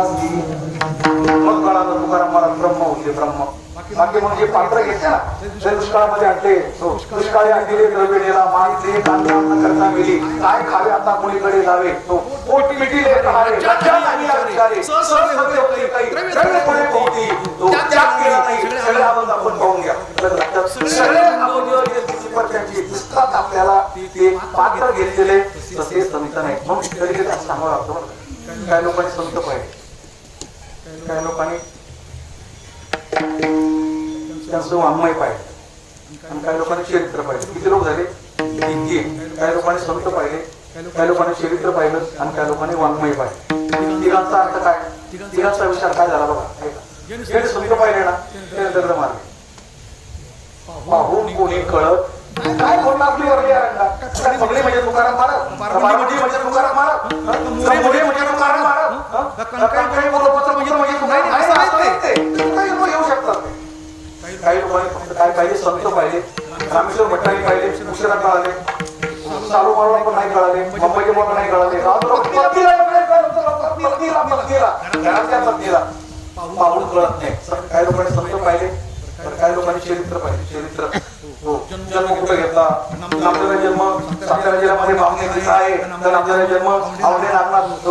मग कळालं तुकाराम महाराज ब्रह्म होते. ब्रह्म बाकी म्हणजे पात्र घेते ना ते दुष्काळामध्ये आणते दुष्काळी आणलेले द्रव्येला मान ते कांदा करता मिली काय खावे आता कोणीकडे जावे तो पोट मिटिले राहावे लज्जा नाही विचारे सहज होते काही द्रव्य पुढे पोहोचती तो त्याग केला नाही सगळे आपण पाहून घ्या सगळे आपण त्यांची पुस्तकात आपल्याला ते पात्र घेतलेले तसे संत नाही म्हणून कधी कधी असं सांगावं लागतं काही लोकांनी संत पाहिजे काही लोकांनी त्यांचं वाङ्मय पाहिजे आणि काही लोकांनी चरित्र पाहिजे किती लोक झाले काही लोकांनी संत पाहिले काही लोकांनी चरित्र पाहिलं आणि काही लोकांनी वाङ्मय पाहिजे तिघांचा अर्थ काय तिघांचा विचार काय झाला बघा ज्याने संत पाहिले ना त्याने दगड मारले पाहून कोणी कळत काय बोलला आपली वर्गी पगडी म्हणजे तुकाराम महाराज बारबडी म्हणजे तुकाराम महाराज मुली म्हणजे तुकाराम महाराज कणकाई बोलपत्र म्हणजे तुकाराम काही येऊ शकतात काही लोकांनी फक्त काय पाहिजे संत पाहिजे रामेश्वर भट्टाने पाहिले उशिरा कळाले चालू मारून पण नाही कळाले मुंबईचे बोल नाही कळाले पाहून कळत नाही काही लोकांनी संत पाहिले तर काही लोकांनी चरित्र पाहिजे चरित्र हो जन्म कुठे घेतला नामदेवचा जन्म सातारा जिल्ह्यामध्ये बामणे दिसा आहे तर नामदेवचा जन्म आवडे नागनाथ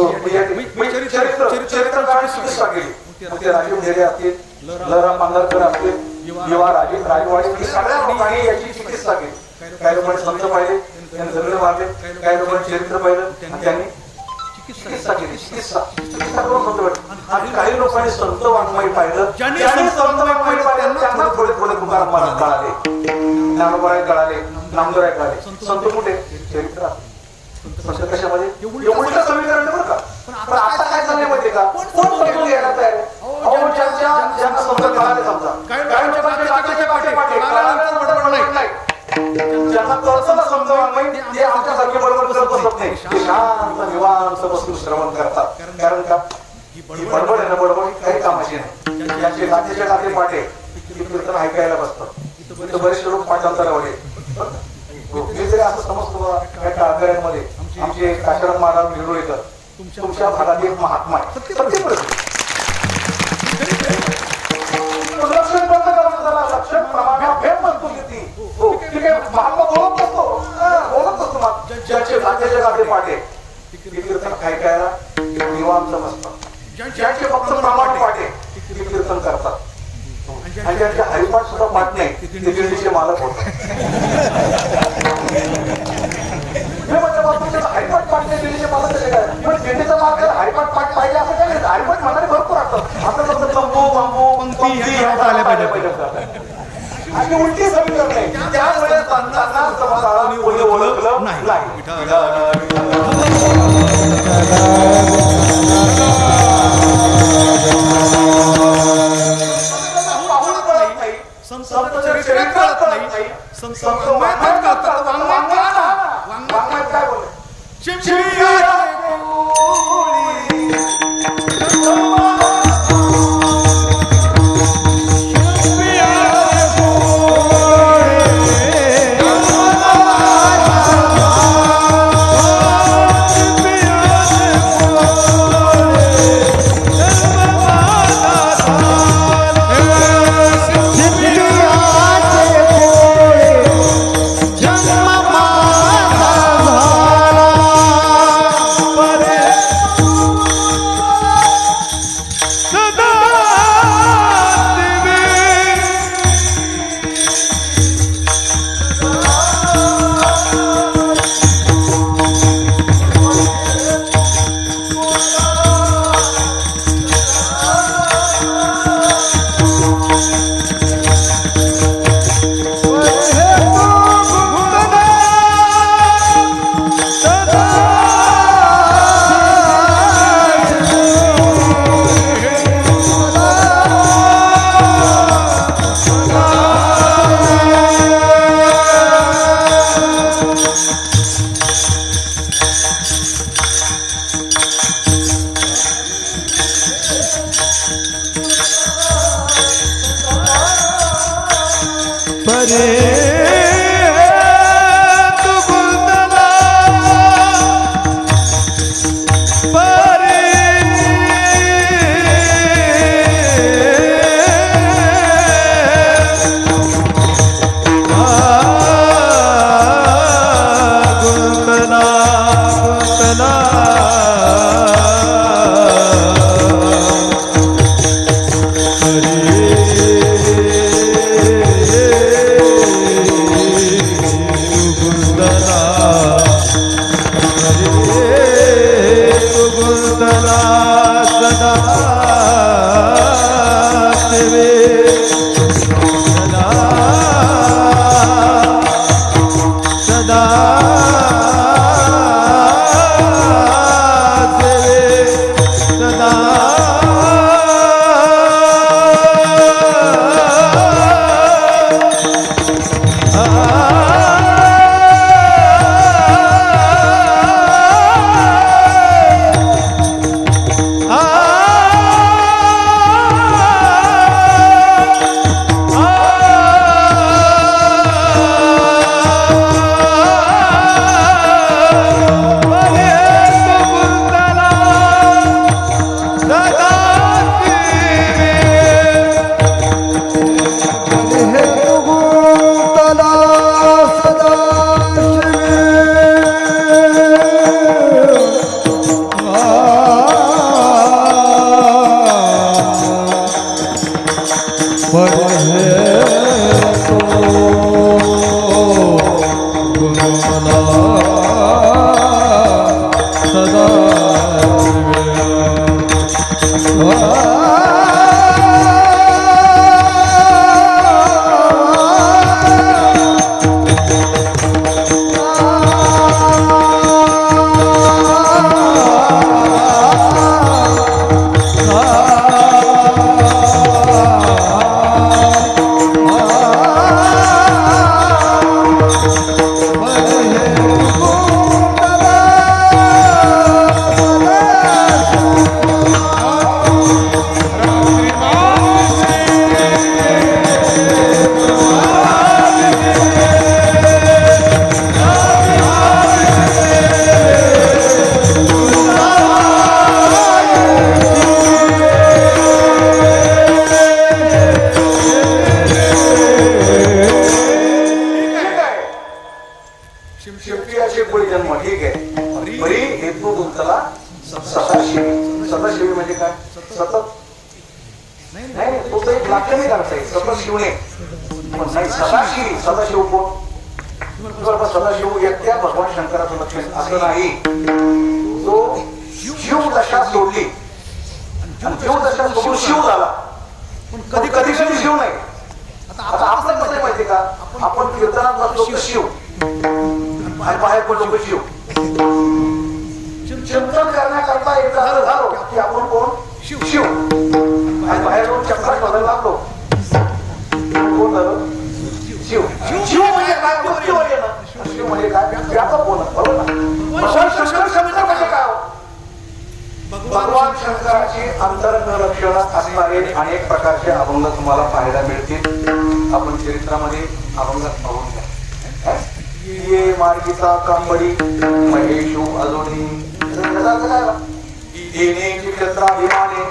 चरित्र काळात चिकित्सा केली मग ते राजीव ढेरे असतील लहरा पांढरकर असतील युवा राजवाडी सगळ्या लोकांनी याची चिकित्सा केली काही लोकांनी संत पाहिले त्यांनी दगड मारले काही लोकांनी चरित्र पाहिलं आणि त्यांनी चिकित्सा केली चिकित्सा करून संत पाहिलं आणि काही लोकांनी संत वाङ्मय पाहिलं ज्यांनी संत वाङ्मय पाहिलं त्यांना थोडे थोडे तुकाराम महाराज कळाले ज्ञानोबाराय कळाले नामदेवराय कळाले संत कुठे चरित्र संत कशामध्ये उलट समीकरण बरं का पण आता काय झालंय माहितीये का कोण समजून घ्यायला तयार आहे ज्यांना संत कळाले समजा काहींच्या पाठे नाही ज्यांना कळतं ना समजा वाङ्मय ते आमच्यासारखे बरोबर करत बसत नाही ते शांत निवांत बसून श्रवण करतात कारण का ही बडबड आहे ना बडबड काही कामाची नाही ज्यांचे गातेच्या गाते पाठे कीर्तन ऐकायला बसतात इथं बरेचसे लोक पाठांतरावर मी जरी असं समजतो काही काळकऱ्यांमध्ये आमचे काशीराम महाराज निरोळेकर तुमच्या भागात एक महात्मा आहे सत्य लक्षण बंद करायचं त्याला लक्षण प्रमाणात भेट म्हणतो किती हो ठीक आहे महात्मा बोलत असतो ज्यांचे गातेच्या गाते पाठे कीर्तन ऐकायला निवांत बसतात ज्यांचे फक्त प्रमाण पाठे कीर्तन करतात आणि ज्यांचे हरिपाठ सुद्धा पाठ नाही ते दिल्लीचे मालक होतात हरिपाठ पाठ नाही दिल्लीचे मालक कसे काय पण दिल्लीचा मालक हरिपाठ पाठ पाहिजे असं काय नाही हरिपाठ म्हणणारे भरपूर असतात आता फक्त तंबू बांबू पंक्ती आणि उलटी समीकरण नाही त्यामुळे त्यांना समाजाला कोणी ओळखलं नाही संत चरित्र कळत नाही संत वाङ्मय कळतात वाङ्मय काय बोलले शिवप्रियाचे पुढे जन्म ठीक आहे. बरी हेतू गुंतला सदाशिवी. सदाशिवी म्हणजे काय? सतत नाही, तो तर एक वाक्य नाही करता येईल. सतत शिवणे पण नाही. सदाशिवी, सदाशिव कोण? सदाशिव एकट्या भगवान शंकराचं लक्षण असं नाही. तो शिव दशा सोडली आणि शिव दशा सोडून शिव झाला. पण कधी कधी शिव नाही. आता आपलं कसं माहिती का? आपण कीर्तनात बसलो तर शिव आणि बाहेर पडलो तर शिव. चिंतन करण्याकरता एकदा झालो की आपण कोण? शिव. आणि बाहेर जाऊन चक्रा शोधायला लागलो कोण झालं? शिव. शिव म्हणजे काय? मृत्यू म्हणजे ना. शिव म्हणजे काय? व्यापक होणं. बरोबर ना? भगवान शंकर म्हणजे काय? भगवान शंकराची अंतरंग लक्षणात असणारे अनेक प्रकारचे अभंग तुम्हाला पाहायला मिळतील. आपण चरित्रामध्ये अभंग पाहून घ्या. ये मार्गिता कांबडी महेशू अजोनी येणे क्षेत्राभिमाने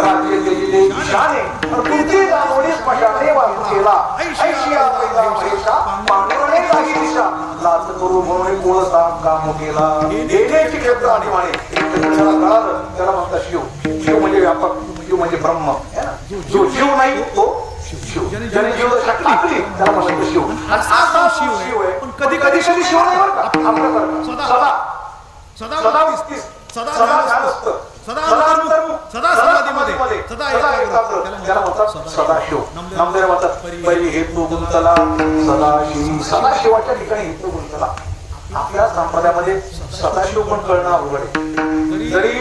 राज्य दिले ईशाने तुझी जाणवणी स्मशाने वास केला ऐशिया पैदा महेशा पांडुरणे काही दिशा लाच करू म्हणून कोळसा काम केला. येण्याची क्षेत्राभिमाने त्याला कळालं. त्याला म्हणतात शिव. शिव म्हणजे व्यापक. शिव म्हणजे ब्रह्म. जो शिव नाही तो शिव. ज्याने जीव टाकली त्याला म्हणतो शिव. असा शिव आहे. पण कधी कधी शिव नाही बरं का? आपल्यासारखा सदा ध्यान असतं. सदा समाधीमध्ये सदा एकाग्र. त्याला म्हणतात सदाशिव. नामदेव म्हणतात परी हेतू गुंतला सदाशिव. सदाशिवाच्या ठिकाणी हेतू गुंतला. आपल्या संप्रदायामध्ये सदाशिव पण कळणं अवघड आहे. जरी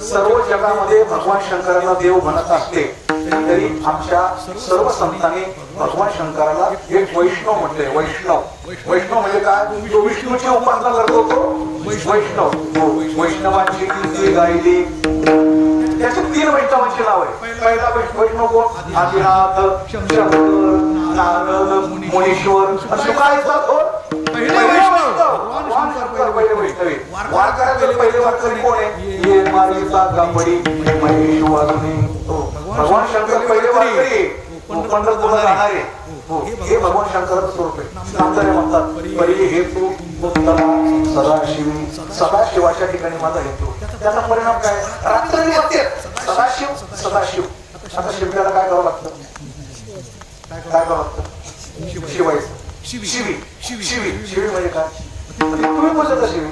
सर्व जगामध्ये भगवान शंकराला देव म्हणत असले तरी आमच्या सर्व संतांनी भगवान शंकराला एक वैष्णव म्हटले. वैष्णव म्हणजे काय? जो विष्णूची उपासना करतो तो वैष्णव. वैष्णवांची कीर्ती गायली. त्याचे 3 वैष्णवांची नाव आहे. पहिला वैष्णव कोण? आदिनाथ, शंकर, नारद, मुनीश्वर. काय पहिले वैष्णवी. वारकऱ्याचे पहिले वारकरी कोण आहे? ये मार्गिता कांबडी महेशू अजोनी. भगवान शंकर पहिले वारकरी. पंढरपूरला जाणारे. हे भगवान शंकराचं स्वरूप आहे. नामदेव म्हणतात परी हेतू गुंतला सदाशिवी. सदाशिवाच्या ठिकाणी माझा हेतू. त्याचा परिणाम काय? रात्री वाटते सदाशिव. आता शिवल्याला काय करावं लागतं? काय करावं लागतं? शिवायचं. शिवी म्हणजे काय? तुम्ही बोलता शिवी.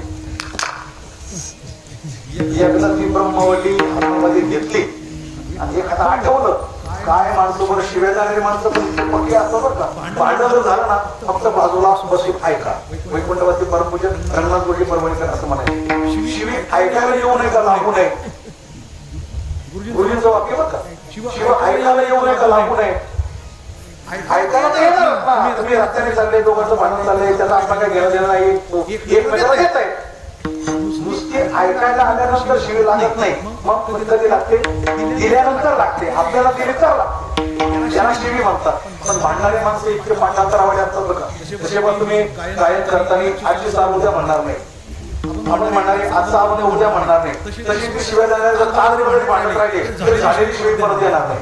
एकदा ती ब्रह्मवली हातामध्ये घेतली आणि एखादा आठवलं काय माणसं बरं शिव्या जाणारी माणसं पण पक्की असतं बरं का? भांडण जर झालं ना फक्त बाजूला बसून ऐका. वैकुंठवासी परमपूजन रंगनाथ गोटी परभणीकर असं म्हणायचं. शिवी ऐकायला येऊ नये का लागू नये? गुरुजींचं वाक्य बरं का? शिव ऐकायला येऊ नये का लागू नये? ऐकायला तर येणार ना. तुम्ही रस्त्याने चालले, दोघांचं भांडण चाललंय, त्याचा आपला काय घेणं देणं नाही. एकमेकाला देत आहे. नुसते ऐकायला आल्यानंतर शिवी लागत नाही. मग कधी लागते? दिल्यानंतर लागते. आपल्याला दिली तर लागते. त्याला शिवी म्हणतात. पण भांडणारे माणसं इतके पाठांतर आवडे असतात बघा. जसे पण तुम्ही गायन करताना आजची सार उद्या म्हणणार नाही. आपण म्हणणारे आज सार उद्या म्हणणार नाही. तशी ती शिवाय जाणारे जर ताज भांडत राहिले तरी झालेली शिवी परत येणार नाही.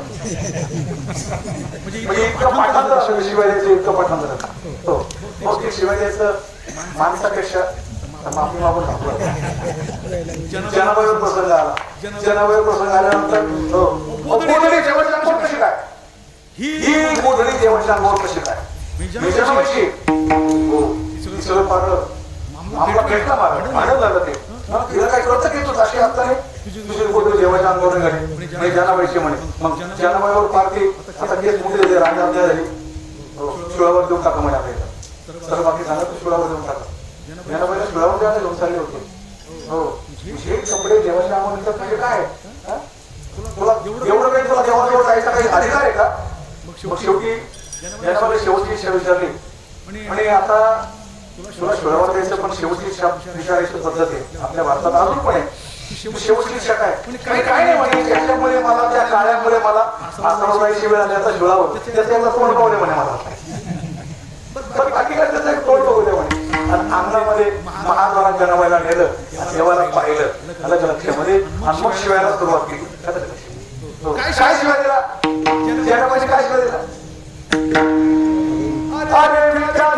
म्हणजे इतकं पाठांतर असं शिवाय द्यायचं. इतकं पाठांतर हो. मग ते शिवाय द्यायचं माणसापेक्षा माफी मागून जनाबाईवर प्रसंग आला. जनाबाईवर प्रसंग आल्यानंतर कशी काय? ही जनाबाईची हो ती सगळं पाडलं आम्हाला भेटला मारलं भांडण झालं ते तिला काय कळतं की तू साक्षी असता नाही तुझी बोलतो देवाच्या अंगावर घडे म्हणजे जनाबाईची म्हणे मग जनाबाईवर पारती आता केस मोठी झाली राणी आमच्या झाली शिळावर देऊन टाका म्हणे आपल्याला सर्व बाकी सांगा तू शिळावर देऊन टाका जनाबाईला शिळावर द्यायला घेऊन चालले होते हो हे कपडे देवाच्या अंगावर म्हणजे काय तुला एवढं काही तुला देवाजवळ जायचा काही अधिकार आहे का मग शेवटी जनाबाईला शेवटची इच्छा विचारली आणि आता तुला शिळावर द्यायचं पण शेवटची इच्छा विचारायची पद्धत आहे आपल्या भारतात अजून पण आहे शेवटची इच्छा काय काय नाही म्हणे त्याच्यामुळे मला त्या काळ्यामुळे मला आसराबाईची वेळ आली आता शिळावर त्याचं एकदा तोंड पावले म्हणे मला तर बाकी काय त्याचं एक तोंड बघू दे म्हणे आणि अंगणामध्ये महाद्वारात जनाबाईला नेलं देवाला पाहिलं आलं लक्षामध्ये आणि मग शिवायला सुरुवात केली काय शिवाय दिला जनाबाईने काय शिवाय दिला अरे विद्या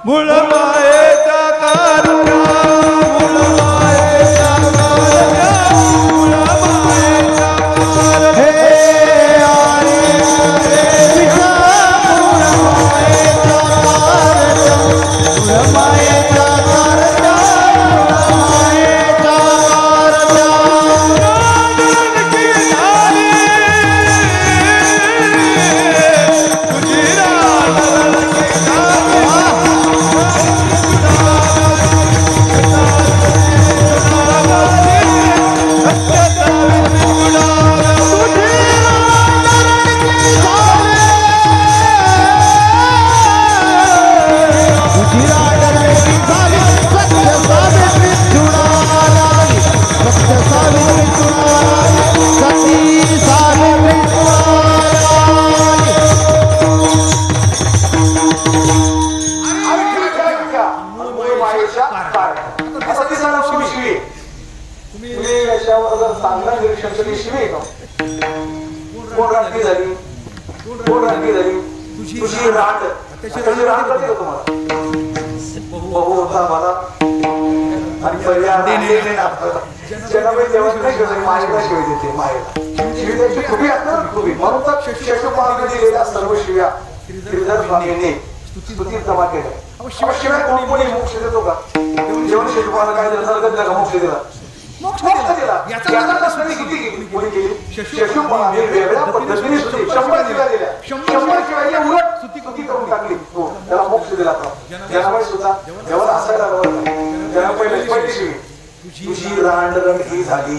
मूळ मायेचा कारण्या मूळ मायेचा कारण्या मूळ मायेचा कारण्या हे आरे विठा मूळ मायेचा कारण्या मूळ मायेचा कारण्या मूळ मायेचा कारण्या नानकी झाली तुझी रानकी चांगला निरीक्षण केली शिवी कोण रात्री झाली कोण रात्री झाली तुझी राट त्याची राट कधी होतो तुम्हाला बहु होता मला आणि पर्याय जनाबाई जेव्हा नाही शिवाय मायेला शिवाय देते मायेला शिवी द्यायची खूपी असते ना खूपी म्हणून तर शेषपाळने दिलेल्या सर्व शिव्या श्रीधर स्वामींनी स्तुतीत जमा केल्या शिवाय कोणी मोक्ष देतो का जेवण शेषपाळने काय दिलं सर्गत का मोक्ष दिला मोक्ष दिला याचा कसं किती कोणी केली शेषपाळने वेगळ्या पद्धतीने स्तुती 100 शिव्या दिल्या 100 शिव्या उलट स्तुती करून टाकली हो त्याला मोक्ष दिला जनाबाई सुद्धा देवाला असायला हवं जनाबाई पहिली शिवी तुझी रांडरंगी झाली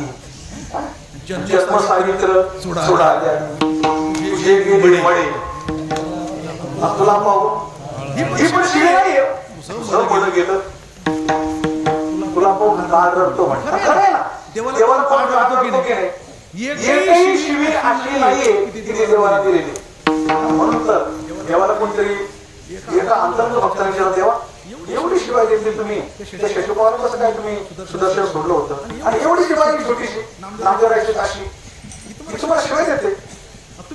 जन्म सावित्र सोडाल्या तुझे गेले मळे तुला पाहू ही पण शिवी नाही दुसरं बोललं गेलं तुला पाहू राड रडतो म्हणतात देवाला पाठ रडतो की नाही एकही शिवी अशी नाहीये की तिने देवाला दिलेली म्हणून तर देवाला कोणतरी एका अंतर्गत भक्ताने विचारलं देवा एवढी शिवाय देते तुम्ही त्या शेषपाळाला कसं काय तुम्ही सुदर्शन सोडलं होतं आणि एवढी शिवाय छोटीशी नामदेवरायची काशी ती तुम्हाला शिवाय देते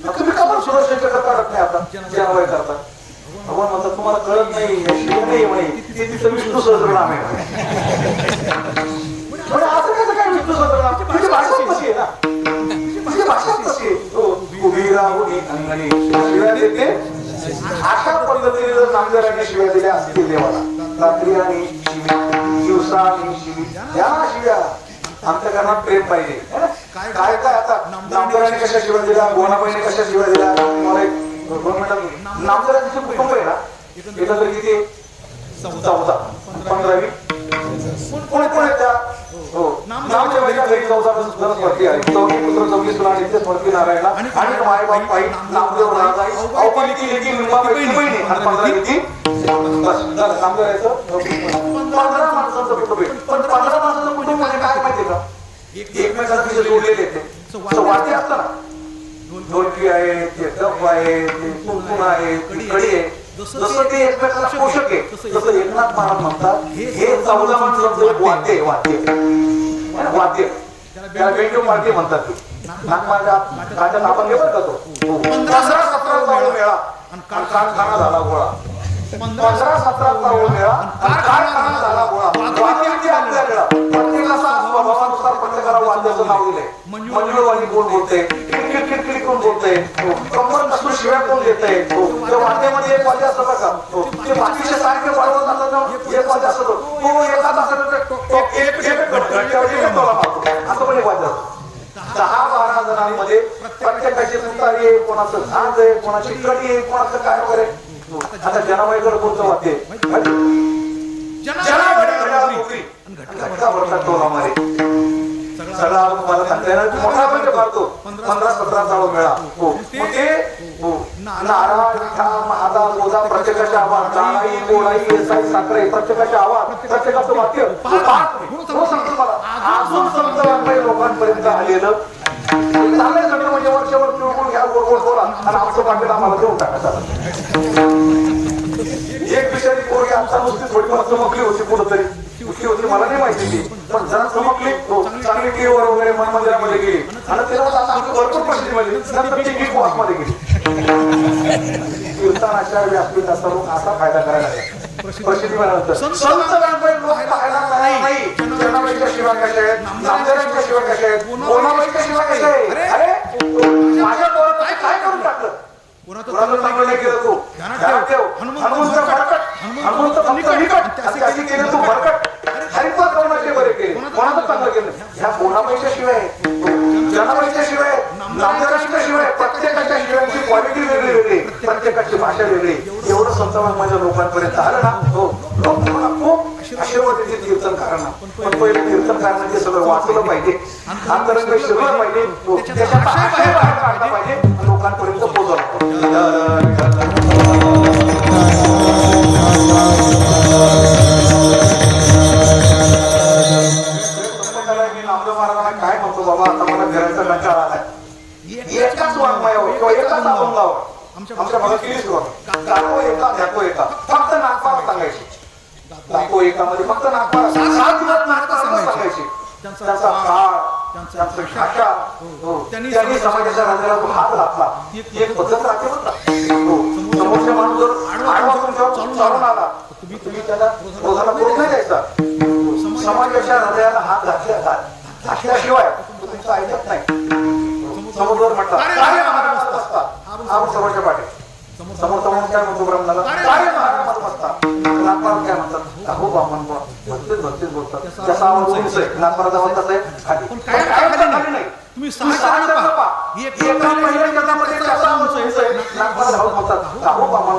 तुम्ही का पण सुदर्शनच्या करता काढत नाही आता जनाबाई करता भगवान म्हणतात तुम्हाला कळत नाही शिवाय नाही म्हणे ते तिचं विष्णू सहस्रनाम आहे म्हणजे असं कसं काय विष्णू सहस्रनाम तुझी भाषाच तशी आहे ना तुझी भाषाच तशी आहे उभी राहुनी अंगणी शिवाय देते अशा पद्धतीने जर नामदेवरांनी शिव्या दिल्या असतील देवाला रात्री आणि शिवी दिवसा आणि शिवी या शिव्या अंतकरणात प्रेम पाहिजे काय काय आता नामदेवरांनी कशा शिव्या दिल्या गोनाबाईने कशा शिव्या दिल्या मला एक 2 मिनिटात नामदेवरांचे कुटुंब आहे ना एकत्र किती 14 15 कोण आहेत त्या हो नामच्या बाईच्या घरी 14 स्मृती आहे 14 पुत्र 14 सुना इथे स्मृती नारायणा आणि मायबाप पाई नामदेव राजाई औपाई ती लेकी निंबाबाई बहिणी आणि 15 लेकी बस नामदेवरायचं 15 माणसांचं कुटुंब आहे पण 15 माणसांचं कुटुंब म्हणजे काय माहिती का एकमेकांना तिथे जोडलेले ते वाद्य असतं ना ढोलकी आहे ते डफ आहे ते कुंकुम आहे ती कडी आहे जसं ते एकमेकाला पोषक आहे तसं एकनाथ महाराज म्हणतात हे 14 माणसांचं वाद्य आहे वाद्य त्याला वेंडो पार्टी म्हणतात ते नागमाच्या आपण घेऊन जातो 15-17 तावळ मेळा आणि कारखाना झाला गोळा 15-17 तावळ मेळा आणि कारखाना झाला गोळा वाद्याची आपल्याकडे प्रत्येकाचा स्वभावानुसार प्रत्येकाला वाद्याचं नाव दिलंय मंजुळवाणी कोण बोलते किटकिट कोण बोलतंय कंबर नसून शिव्या कोण देतंय त्या वाद्यामध्ये एक वाद्य असतं बघा ते बाकीचे सारखे वाढवत असतात एक वाद्य असतो तो एका तासात एक टोला मारतो असं पण एक वाद्य असतं 10-12 जणांमध्ये प्रत्येकाची तुतारी आहे कोणाचं झांज आहे कोणाची कडी आहे कोणाचं काय वगैरे आता जनाबाईकडे कोणतं वाद्य जनाबाई घटका भरतात टोला मारे सगळा तुम्हाला सांगता येणार मोठा बंद पाडतो 15-17 चाळू मेळा हो ते नारळ पिठा महादा गोदा प्रत्येकाचा आवाज जाळाई गोळाई येसाई साखरे प्रत्येकाचा आवाज प्रत्येकाचं वाक्य हो सांगतो मला अजून समजा लोकांपर्यंत आलेलं चांगलं सगळं म्हणजे वर्षभर पिळगुळ घ्या गोड बोला आणि आमचं पाटील आम्हाला देऊन टाका एक बिचारी पोरगी आता नुसती थोडीफार चमकली होती कुठंतरी कुठली होती मला नाही माहिती ती पण जरा चमकली चांगली टीव्हीवर वगैरे मन मंदिरामध्ये गेली आणि तेव्हा भरपूर प्रसिद्धी मिळाली नंतर ती बिग बॉस मध्ये गेली कीर्तनाच्या व्यासपीठ असा लोक असा फायदा करायला प्रसिद्धी मिळाल्यानंतर संत गणपती लोक पाहायला नाही जनाबाईच्या शिवाय कशा आहेत नामदेवांच्या शिवाय कशा आहेत कोणाबाईच्या शिवाय कशा आहे अरे माझ्या पोराचं काय करून टाकलं कोणाचं चांगलं नाही केलं तू ध्यानात ठेव हनुमंत भरकट हनुमंत फक्त निकट आणि त्याची केलं तू भरकट हरिपाद कोणाचे बरे केले कोणाचं चांगलं केलं ह्या कोणाबाईच्या शिवाय जनाबाईच्या शिवाय नामदेवांच्या शिवाय प्रत्येकाच्या शिवायची क्वालिटी वेगळी वेगळी प्रत्येकाची भाषा वेगळी एवढं संतवान माझ्या लोकांपर्यंत आलं ना हो लोक मला खूप आशीर्वाद देते कीर्तनकारांना पण पहिले कीर्तनकारांना सगळं वाचलं पाहिजे अंतरंग शिरलं पाहिजे त्याच्या आशय बाहेर काढला पाहिजे लोकांपर्यंत पोहोचवलं काय म्हणतो बाबा आता मला घराचा कंटाळा आलाय एकाच वाङ्मयावर किंवा एकाच अभंगावर आमच्या भागात केली सुरुवात दाखव एका दाखव एका फक्त नागपार सांगायची दाखव एकामध्ये फक्त नागपार 7 दिवस नागपार सांगायची त्यांचा काळ त्यांचं भाषा त्यांनी समाजाच्या रंगाला तो हात घातला एक पद्धत राहते म्हणतात समोरच्या माणूस जर आडवा तुमच्यावर चालून आला तुम्ही त्याला रोजाला करून नाही द्यायचा समाजाच्या हृदयाला हात घातल्याशिवाय तुमचं ऐकत नाही समोर म्हटलं काय महाराज बसतात आपण समोरच्या पाठी समोर काय म्हणतो ब्रह्माला काय महाराज बसतात नागपारात काय म्हणतात अहो बामन भक्तीच बोलतात त्याचा आवाज उंच आहे नागपाराचा आवाज कसा आहे खाली काय खाली नाही तुम्ही सहा एका महिन्याच्या जगामध्ये त्याचा आवाज उंच आहे नागपारात धावत बोलतात अहो बामन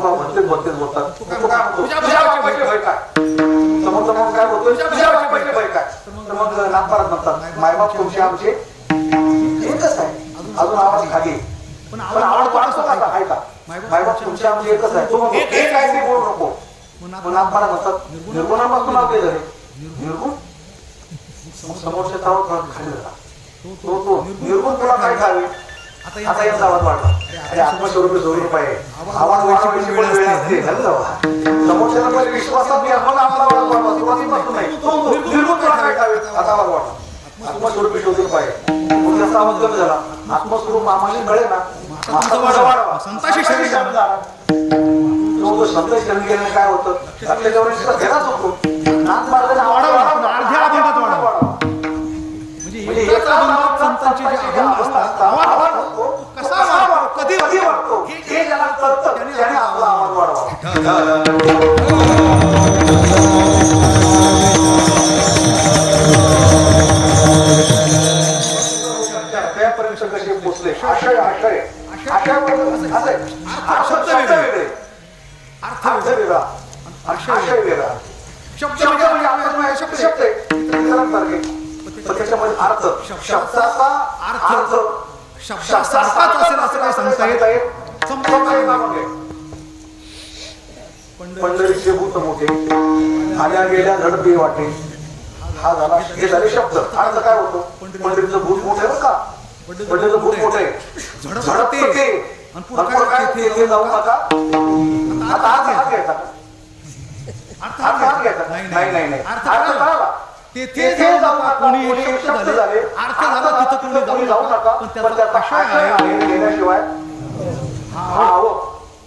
भक्तीच बोलतात तू काय म्हणतो तुझ्या बापाचे भय काय समोर काय बोलतोय तुझ्या बापाचे भय काय तर मग नागपारात म्हणतात मायबाप तुमचे आमचे एकच आहे अजून आवाज खाली पण आवाज वाढतो का आहे का मायबाप तुमच्या आमचे एकच आहे तो एक आहे ते बोलू नको मग नागपारात म्हणतात निर्गुणापासून आपले झाले निर्गुण समोरच्या तावत खाली झाला तो निर्गुण तुला काय खावे आता यांचा आवाज वाढला अरे आत्मस्वरूपी जोडले पाहिजे आवाज वाढवायची पण वेळ असते समोरच्याला पहिले विश्वासात घ्या मग आपला आवाज वाढवा सुरुवातीपासून नाही निर्गुण तुला काय खावे आता आवाज वाढला आत्मस्वरूपी शोधून पाहिजे मग त्याचा आवाज कमी झाला आत्मस्वरूप आम्हाला कळे ना वाढवा संताशी शरीर झाला तो संत शरीर गेल्याने काय होतं त्याच्यावर घेणारच होतो नाथ मार्गाने अर्ध्या अभंगात वाढवा म्हणजे एका अभंगात संतांचे जे अभंग असतात आवाज होतो कसा वाढतो कधी वाढतो हे ज्याला कळतं त्याने आपला आवाज वाढवा त्यापर्यंत कसे पोचले आशय आशयापर्यंत शब्द वेगळे अर्थ वेगळा आशय वेगळा शब्द म्हणजे शब्द आहे पण त्याच्यामध्ये अर्थ शब्दाचा अर्थ शब्दासारखाच असेल असं काही सांगता येत पंढरीचे भूत मोठे आल्या गेल्या झडपी वाटे हा झाला हे झाले शब्द अर्थ काय होतो पंढरीचं भूत मोठे बरं का पंढरीचं भूत मोठे झडपते तेथे जाऊ नका आता हात घ्यायचा हात घ्यायचा नाही अर्थ कळाला तेथे जाऊ नका कोणी शब्द झाले अर्थ झाला तिथं कोणी जाऊ नका पण त्याचा आशय आहे गेल्याशिवाय हा हो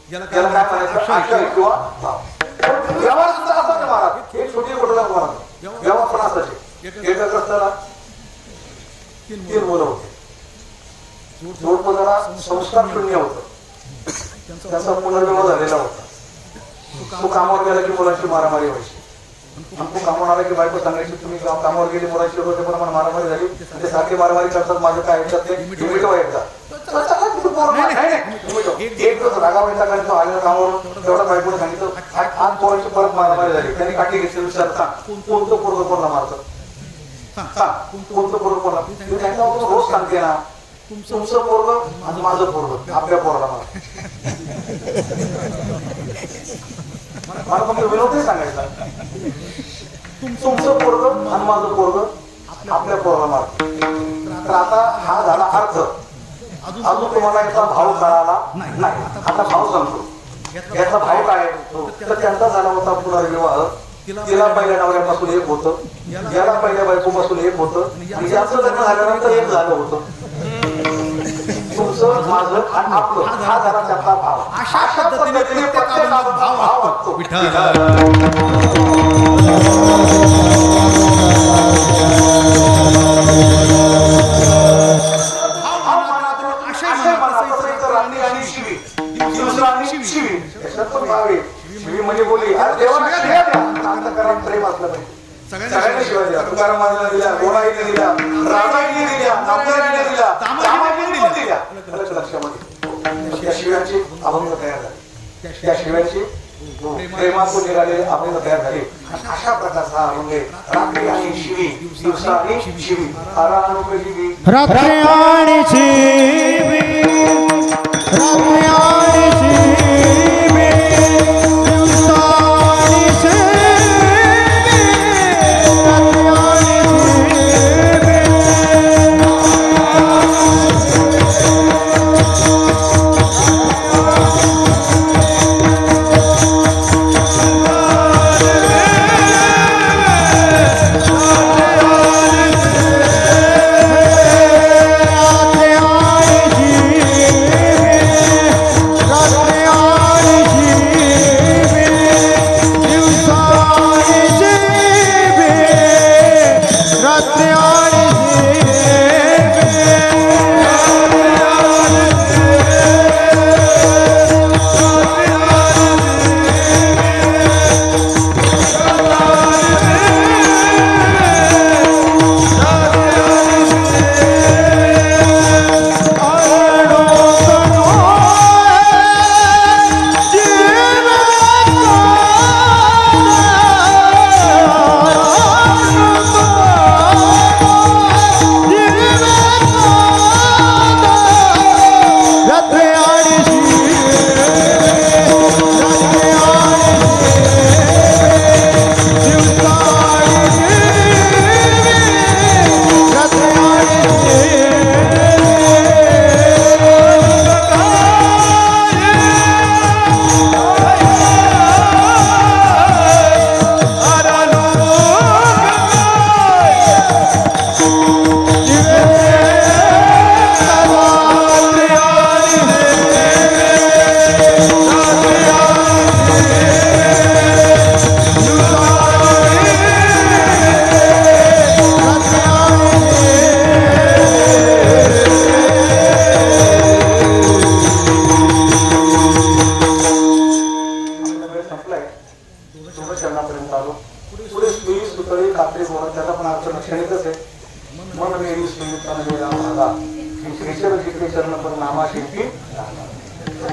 ज्याला काय म्हणायचं आशय किंवा व्यवहार सुद्धा असाच महाराज एक छोटी गोष्ट महाराज व्यवहार पण असायचे एका ग्रस्ताला 3 मुलं होते जोडपदाला संस्कार शून्य होतं. त्यांचा पुनर्विवाह झालेला होता. तो कामावर गेला की मुलांची मारामारी व्हायची. आणि तो कामावर आला की बायको सांगायची तुम्ही कामावर गेली मुलांची होते पण मला मारामारी झाली. ते सारखी मारामारी करतात माझं काय ऐकतात ते मिटवा एकदा. एक दिवस रागावायचा कारण तो आलेला कामावर तेवढा बायकोने सांगितलं आज पोरांची परत मारामारी झाली. त्यांनी काठी घेतली विचार सांग कोणतं पोरग कोणाला मारतं सांग कोणतं पोरग कोणाला. त्यांचा रोज सांगते ना तुमचं पोरग आणि माझं पोरग आपल्या पोराला मार. मला फक्त विनोद नाही सांगायचा तुमचं पोरग आणि माझं पोरग आपल्या पोराला मार. तर आता हा झाला अर्थ. अजून तुम्हाला याचा भाव कळाला नाही. आता भाव सांगतो. याचा भाव काय तर त्यांचा झाला होता पुनर्विवाह. तिला पहिल्या नवऱ्यापासून एक होतं, याला पहिल्या बायकोपासून एक होतं आणि याचं लग्न झाल्यानंतर एक झालं होतं. तुमचं माझं आणि आपलं हा झाला त्याचा भाव. अशा पद्धतीने प्रत्येकाचा भाव वागतो. शिवी म्हणजे बोली देवाला शिव्या द्या. अंतःकरणात प्रेम असलं पाहिजे. सगळ्यांनी शिवाय द्या. तुकाराम महाराजांना दिल्या, गोडाईने दिल्या, राजाईने दिल्या, नामदेवाने दिल्या, दामाजीने दिल्या. लक्षामध्ये त्या शिव्यांची अभंग तयार झाले. त्या शिव्यांची प्रेमातून निघालेले अभंग तयार झाले. अशा प्रकारचा हा अभंग आहे. रात्री आणि शिवी दिवसा आणि शिवी शिवी रात्री आणि शिवी रात्री आणि शिवी दिवसा आणि शिवी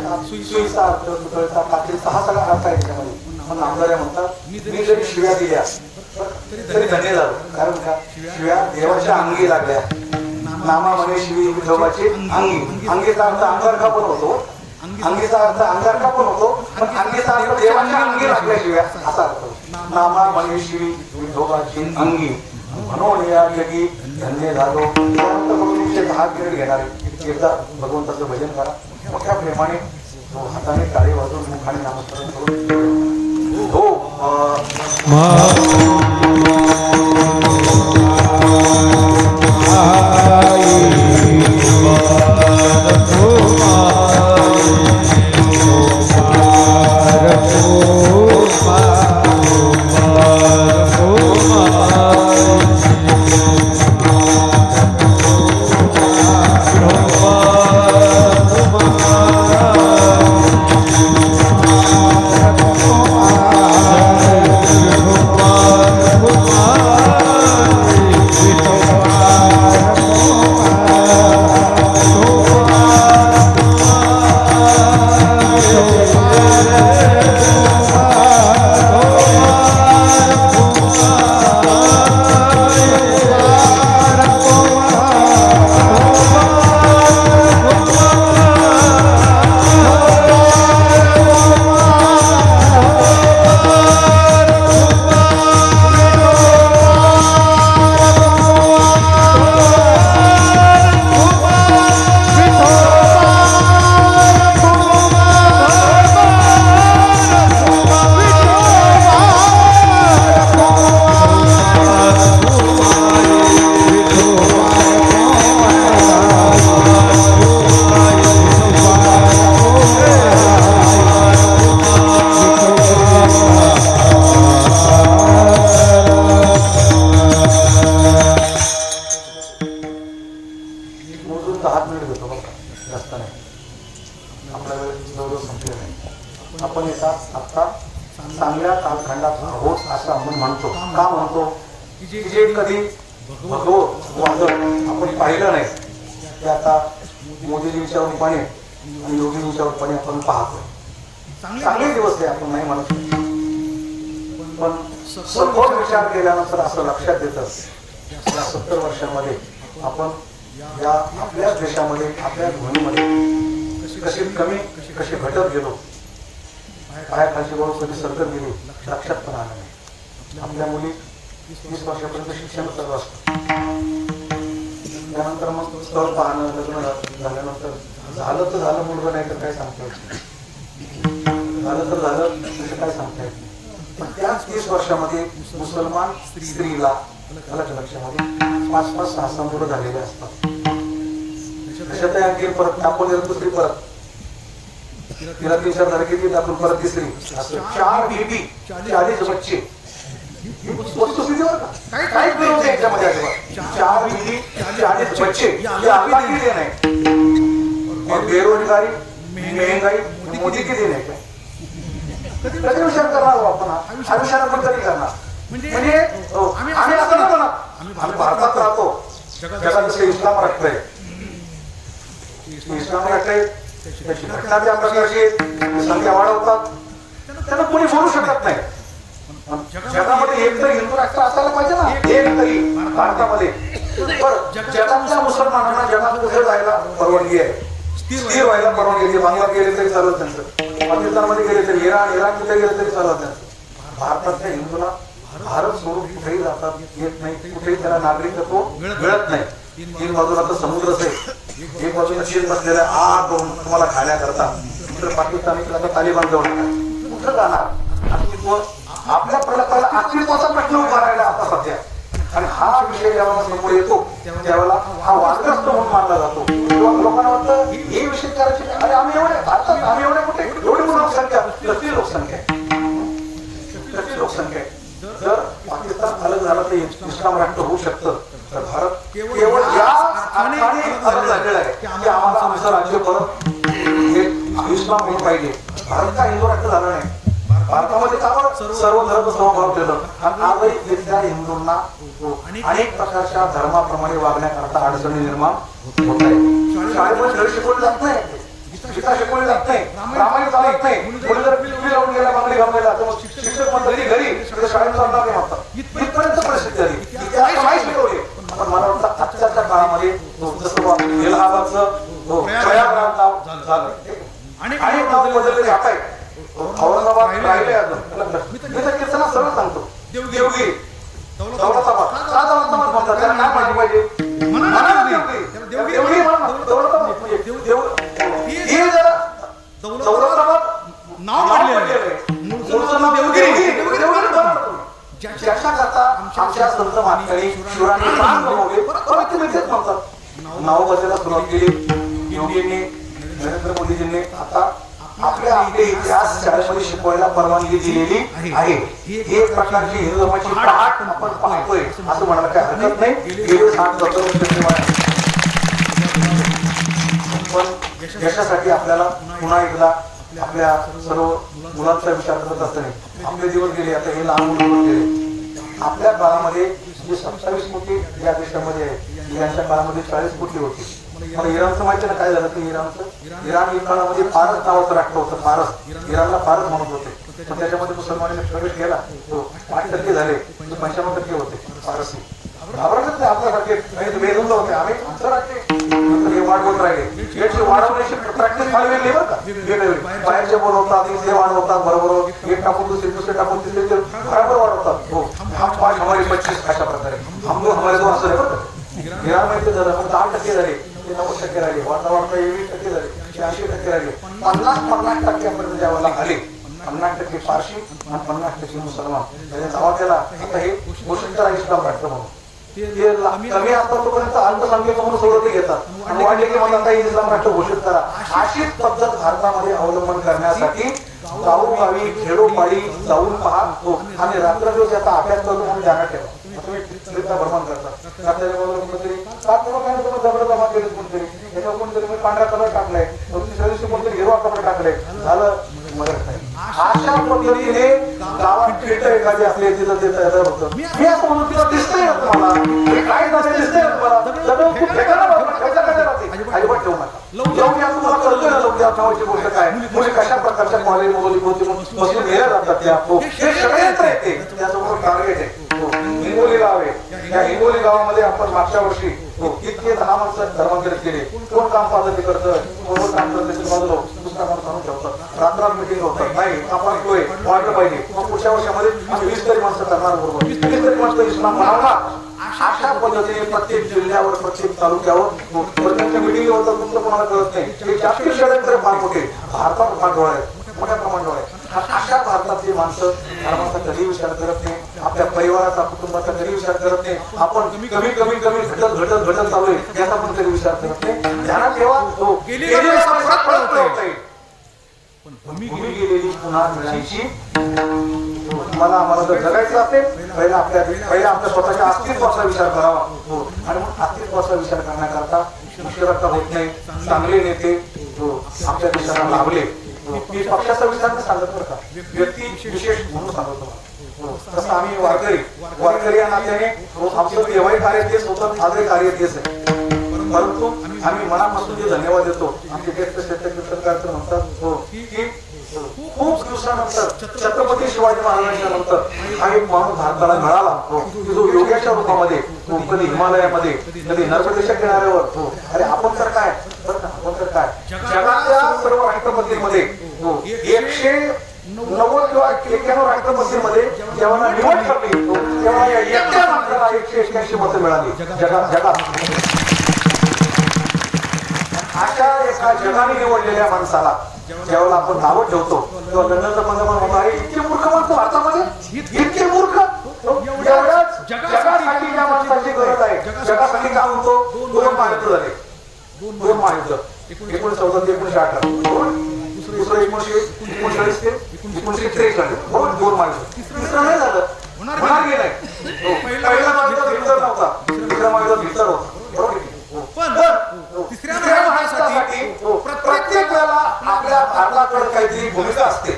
रात्री सुईचा अर्थ सुतळचा कात्रीचा हा सगळा अर्थ आहे त्याच्यामध्ये. पण नामदार्या म्हणतात मी जरी शिव्या दिल्या तरी धन्य झालो. कारण का शिव्या देवाच्या अंगी लागल्या. नामा म्हणे शिवी विठोबाची अंगी. अंगीचा अर्थ अंगारका पण होतो. अंगीचा अर्थ अंगारका पण होतो पण अंगीचा अर्थ देवाच्या अंगी लागल्या शिव्या असा अर्थ. नामा म्हणे शिवी विठोबाची अंगी म्हणून या जगी धन्य झालो. तुमचे 10 मिनिट घेणार आहे. एकदा भगवंताचं भजन करा मोठ्या प्रेमाने. हाताने टाळी वाजवून मुखाने नामस्मरण करून हो Oh संपलेलं नाही, आपल्या वेळ जवळजवळ संपलेलं नाही. आपण एका आत्ता चांगल्या कालखंडात आहोत असं आपण म्हणतो. का म्हणतो की जे कधी भगवत वादळ आपण पाहिलं नाही ते आता मोदीजींच्या रूपाने आणि योगीजींच्या रूपाने आपण पाहतो. चांगले दिवस आहे आपण नाही म्हणत, पण सखोल विचार केल्यानंतर असं लक्षात येतं या 70 वर्षामध्ये आपण या आपल्या देशामध्ये आपल्या ध्वनीमध्ये कशी कमी कशी घटत गेलो, पायाखालची वळू कधी सरकत गेली लक्षात पण आलं नाही. आपल्या मुली 20 वर्षापर्यंत शिक्षण चालू असतं, त्यानंतर मग स्थळ पाहणं, लग्न झाल्यानंतर झालं तर झालं मुलगा, नाही तर काय सांगता येत नाही, झालं तर झालं तसं काय सांगता येत नाही. पण त्याच 30 वर्षामध्ये मुसलमान स्त्रीला लक्षामध्ये 5-5, 6 मुलं झालेले असतात. त्याच्यात आणखी परत आपण दुसरी परत तिला 3-4 झाले की आपण परत तिसरी, असं 4 बेबी 40 बच्चे वस्तुस्थितीवर काही विरोध नाही याच्यामध्ये अजिबात. 4 बेबी 40 बच्चे हे अल्लाह की देन आहे. और बेरोजगारी महंगाई मोदी की देन आहे. कधी विचार करणार आपण हा विचार आपण कधी करणार? म्हणजे आम्ही असं नाही म्हणत, आम्ही भारतात राहतो, जगात जसं इस्लाम राष्ट्र आहे, इस्लाम राष्ट्र आहे त्याची घटना त्या प्रकारची संख्या वाढवतात, त्यांना कोणी बोलू शकत नाही. जगामध्ये एक तरी हिंदू राष्ट्र असायला पाहिजे ना, एक तरी भारतामध्ये. बरं, जगातल्या मुसलमानांना जगात कुठे जायला परवानगी आहे, स्थिर व्हायला परवानगी आहे. बांगला गेले तरी चालत त्यांचं, पाकिस्तानमध्ये गेले तरी, इराण कुठे गेले तरी चालत त्यांचं. भारतातल्या हिंदूला भारत सोडून कुठेही जातात येत नाही, कुठेही त्याला नागरिकत्व मिळत नाही. 3 बाजूला तर समुद्रच आहे, एक बाजूला चीन बसलेला आग तुम्हाला खाण्याकरता, दुसरं पाकिस्तान तालिबान जवळ कुठं जाणार? अस्तित्व आपल्या प्रलकाला अस्तित्वाचा प्रश्न उभा राहिला आता सध्या. आणि हा विषय जेव्हा समोर येतो त्यावेळेला हा वादग्रस्त म्हणून मानला जातो. लोकांना वाटतं हे विषय करायचे, अरे आम्ही एवढे भारतात, आम्ही एवढे कुठे, एवढी लोकसंख्या, कसली लोकसंख्या आहे. जर पाकिस्तान अलग झाला तर इस्लाम राष्ट्र होऊ शकतं, तर भारत केवळ या अर्थाने अलग झालेला आहे की आम्हाला आमचं राज्य परत हे इस्लाम होऊन पाहिजे. भारत का हिंदू राष्ट्र झाला नाही. भारतामध्ये सर्व धर्म समभाव केलं आणि आजही इथल्या हिंदूंना अनेक प्रकारच्या धर्माप्रमाणे वागण्याकरता अडचणी निर्माण होत आहे. शाळेमध्ये धडे शिकवले जात नाही, गीता शिकवली जात नाही, रामायण चालत नाही. मुली जर पिलवी लावून गेला बांगडी घालायला तर मग शिक्षक म्हणतात घरी शाळेत चालणार नाही म्हणतात. इथपर्यंत परिस्थिती आली, इतिहास नाही शिकवले. पण मला वाटतं आजच्या काळामध्ये जसं इलाहाबादचं प्रयागराज झालं आणि नाव बदलले आता औरंगाबाद राहिले अजून. मी तर कीर्तना सरळ सांगतो, देवगिरी दौलताबाद का दौलताबाद म्हणतात, त्याला काय माहिती पाहिजे? देवगिरी म्हणा, दौलताबाद हे जरा दौलताबाद नाव पडलेलं आहे, मूळचं नाव देवगिरी. ज्याच्या करता आमच्या संत महात्म्यांनी शिवरायांनी प्राण गमावले, परत तुम्ही तेच म्हणतात. नाव बसायला सुरुवात केली योगींनी, नरेंद्र मोदीजींनी. आता आपले इतिहास शाळेमध्ये शिकवायला परवानगी दिलेली आहे. ही एक प्रकारची हिंदू धर्माची पहाट आपण पाहतोय असं म्हणायला काही हरकत नाही. गेले 60-70 वर्ष. पण यशासाठी आपल्याला पुन्हा एकदा आपल्या सर्व मुलांचा विचार करत असताना आपले दिवस गेले, आता हे लहान मुलं गेले. आपल्या काळामध्ये जे 27 कोटी या देशामध्ये आहे, यांच्या काळामध्ये 40 कोटी होती. मला इराणचं माहिती ना काय झालं की इराण या काळामध्ये फारस नावाचं राष्ट्र होतं. फारस, इराणला फारस म्हणत होते, पण त्याच्यामध्ये मुसलमानांनी प्रवेश केला, तो 5% झाले, 95% होते फारसी. घाबरतच नाही आपल्यासारखे, नाही वेदूला होते आम्ही आमचं राज्य. हे वाढवत राहिले, याची वाढवण्याची प्रॅक्टिस फार वेगळी बरं का, वेगवेगळी बाहेरचे बोलवतात, ते वाढवतात, बरोबर एक टाकून दुसरे टाकून तिसरे बरोबर वाढवतात. हो, हम 5 हमारे 25 अशा प्रकारे, हम 2 हमारे 2 असं बरं का. इराण माहिती झालं, पण 10% झाले, 90% राहिले, वाढता 20% झाले, 80% राहिले, 50% ज्यावेळेला आले, 50% फारशी आणि 50% मुसलमान. त्याच्या नावा त्याला आता हे घोषित करा इस्लाम राष्ट्र म्हणून. कमी असतात तोपर्यंत अल्पसंख्याक म्हणून सोडत घेतात आणि वाढले की मला इस्लाम राष्ट्र घोषित करा. अशीच पद्धत भारतामध्ये अवलंबन करण्यासाठी गावोगावी खेडोपाडी जाऊन पाहतो आणि रात्रदिवस याचा अभ्यास करतो म्हणून ध्यानात ठेवा. तुम्ही भ्रमण करतात, आपल्याला कोणतरी 7 लोकांनी तुम्ही जबरदस्त केले कोणतरी त्याच्यावर कोणतरी मी पांढरा कलर टाकलाय, तिसऱ्या दिवशी कोणतरी हिरवा कलर टाकलाय, झालं मदत नाही. अशा पद्धतीने गावात खेळ एखादी असले तिथं ते तयार होतं. मी असं म्हणून तिला दिसतंय ना तुम्हाला, काय झालं दिसतंय ना तुम्हाला, सगळं खूप ठेकाणा अजिबात ठेवू नका. लवकर या तुम्हाला कळतोय ना लवकर नावाची गोष्ट काय, मुली कशा प्रकारच्या कॉलेज बसून नेल्या जातात त्या, हे षडयंत्र येते. त्यासमोर टार्गेट आहे हिंगोली गाव आहे. त्या हिंगोली गावामध्ये आपण मागच्या वर्षी इतके 10 माणसं धर्मांतरित केले. कोण काम पद्धती करतं, कोण काम करते बाजूला दुसरा माणूस आणून ठेवतात, रात्रात मिटिंग होतात. नाही आपण वाढलं पाहिजे. मग पुढच्या वर्षामध्ये आम्ही 20 तरी माणसं करणार बरोबर, 20 तरी माणसं इस्लाम बनवणार. अशा पद्धतीने प्रत्येक जिल्ह्यावर प्रत्येक तालुक्यावर प्रत्येक मिटिंग होतात. तुमचं कोणाला कळत नाही. हे जास्तीत षडयंत्र फार मोठे भारतात फार डोळे आहेत, मोठ्या प्रमाणात डोळे आहेत. अशा भारतातली माणसं धर्माचा कधी विचार करत नाही, आपल्या परिवाराचा कुटुंबाचा कधी विचार करत नाही. आपण कमी घटत चालू आहे याचा पण कधी विचार करत नाही. ध्यानात ठेवा, पण भूमी गेलेली पुन्हा मिळायची. मला आम्हाला जर जगायचं असेल पहिला आपल्या स्वतःच्या अस्तित्वाचा विचार करावा. आणि मग अस्तित्वाचा विचार करण्याकरता मुश्किलात होत नाही. चांगले नेते आपल्या देशाला लाभले. मी पक्षाचा विचार नाही सांगत बरं का, व्यक्ती विशेष म्हणून सांगतो. तसं आम्ही वारकरी या नात्याने आमचं केव्हाही कार्य तेच होतं, आजही कार्य तेच आहे. परंतु आम्ही मनापासून जे धन्यवाद देतो. आमचे ज्येष्ठ कीर्तनकार म्हणतात की खूप दिवसानंतर छत्रपती शिवाजी महाराजांच्या नंतर हा एक माणूस भारताला मिळाला की जो योग्याच्या रूपामध्ये, कधी हिमालयामध्ये, कधी नर्मदेच्या किनाऱ्यावर. अरे आपण तर काय आपण तर काय जगातल्या सर्व राष्ट्रपतींमध्ये 190 किंवा 91 राष्ट्रपतींमध्ये जेव्हा निवड ठरली तेव्हा या एकट्या माणसाला 181 मतं मिळाली जगात. अशा एका जगाने निवडलेल्या माणसाला ज्यावेळेला आपण नावं ठेवतो तेव्हा लंडनचं पंतप्रधान होता, अरे इतके मूर्ख माणसं भारतामध्ये, इतके मूर्ख. एवढ्याच जगासाठी ज्या माणसाची गरज आहे, जगासाठी काय म्हणतो, 2 महायुद्ध झाले, 2 महायुद्ध 1914 ते 1918, दुसरं 1939 ते 1943 झाले, 2 महायुद्ध. तिसरं नाही झालं, होणार गेलंय. पहिला महायुद्ध हिटलर नव्हता, दुसऱ्या महायुद्ध हिटलर होता, बरोबर. पण तिसऱ्या महायुद्धासाठी प्रत्येक वेळेला आपल्या भारताकडे काहीतरी भूमिका असते.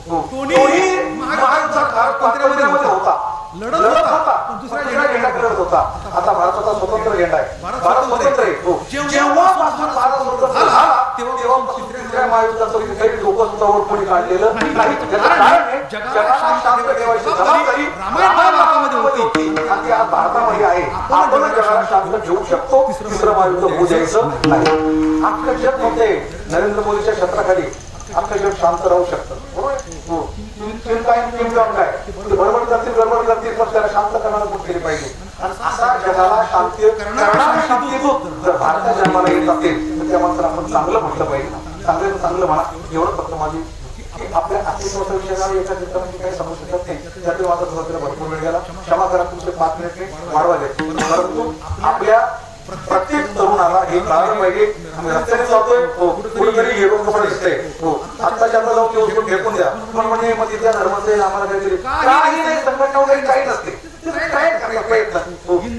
दोन्ही महायुद्धात भारत पंतप्रधानामध्ये होता, लढत होता, दुसरा झेंडा करत होता. आता भारताचा स्वतंत्र झेंडा आहे, भारत स्वतंत्र आहे. जेव्हापासून भारत स्वतंत्र झाला तेव्हापासून तिसऱ्या महायुद्धाचं काही लोक सुद्धा कोणी काढलेलं नाही. जगाला शांत ठेवायची जबाबदारी रामायणामध्ये होती आणि ती आज भारतामध्ये आहे. आपण जगाला शांत ठेवू शकतो, तिसरं महायुद्ध होऊ द्यायचं नाही. आपलं जग म्हणते नरेंद्र मोदीच्या छत्राखाली आपलं जग शांत राहू शकतं, बरोबर. गडबड करतील पण त्याला शांत करणारा कोण केली पाहिजे. आणि असा जगाला शांत करणारा शांती जर भारतात जन्माला येत असेल तर त्या माणसाला आपण चांगलं म्हटलं पाहिजे. चांगलं म्हणा, एवढं फक्त माझी आपल्या अस्तित्वाचा विषय एका चित्रामध्ये काही समजू शकत नाही. त्यातून माझा सुरुवातीला भरपूर वेळ गेला, क्षमा करा. तुमचे 5 मिनिट वाढवायचे. परंतु आपल्या प्रत्येक तरुणाला हे कळालं पाहिजे. आम्ही रस्त्याने जातोय, कुठेतरी गेलो कसं दिसतंय, आत्ताच्या आता जाऊन ते फेकून द्या. पण म्हणजे मग तिथल्या धर्माचं आम्हाला काहीतरी काही नाही, संघटना वगैरे काही नसते.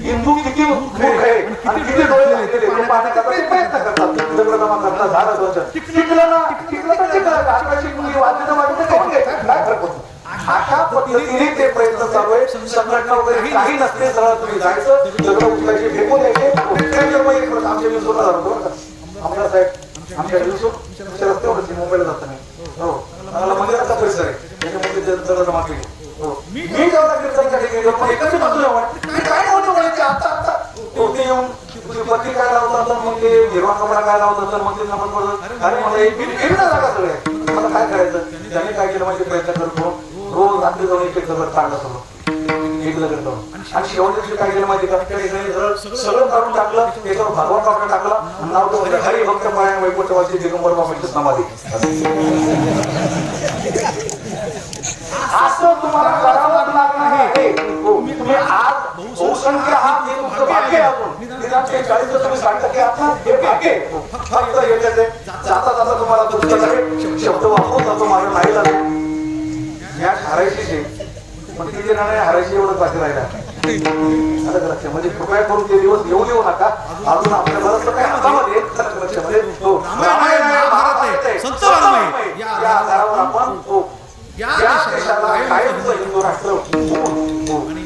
हिंदू किती मूर्ख आहे आणि किती डोळे लागलेले ते पाहण्याचा प्रयत्न करतात. दगड जमा करतात, झालं टिकलं ना, टिकलं तर टिकलं. आजकालची मुली वाजवणं वाजवणं करून घेतात, काय फरक होतो. अशा पद्धतीने ते प्रयत्न चालू आहे. संघटना वगैरे काही नसते, सरळ तुम्ही जायचं, दगड उचलायचे, फेकून द्यायचे. आमच्या दिवसाला जातो आमदार साहेब, आमच्या दिवसाच्या रस्त्यावर मुंबईला जात नाही. हो, मला मंदिराचा परिसर आहे, त्याच्यामध्ये दगड जमा केली. मी जेव्हा कीर्तनासाठी गेलो पण एकाच बाजूला काय नव्हतं म्हणायचे. आता ते येऊन पत्रिका काय लावतात, मग ते हिरवा कपडा काय लावतात, मग ते नमन. अरे मला एक जागा सगळे मला काय करायचं. त्याने काय केलं माहिती, प्रयत्न करतो रोज रात्री जाऊन एक दगड काढला सगळं, एक दगड जाऊन. आणि शेवटच्या दिवशी काय केलं माहिती का, सगळं काढून टाकलं, त्याच्यावर भगवा काढून टाकला, नाव ठेवलं हरी भक्त पाया वैकुंठवासी दिगंबर बाबांची समाधी. असं तुम्हाला करावंच लागणार आहे. तुम्ही आज बहुसंख्य आहात, हे तुमचं भाग्य आहे. अजून निदान 40% आहात ना, हे भाग्य आहे. फक्त येते जाता जाता तुम्हाला तुमच्याकडे शब्द वापरून जातो, माझं नाही झालं. मॅच हारायची पण तिथे नाही हारायची एवढंच बाकी राहिला. आलं का लक्षामध्ये? कृपया करून ते दिवस येऊ देऊ नका. अजून आपल्या बरंच काही हातामध्ये आहे. आलं का लक्षामध्ये? हो. रामायण आहे, महाभारत आहे, संत वाङ्मय या आधारावर आपण हो या देशाला कायमचं हिंदू राष्ट्र हो.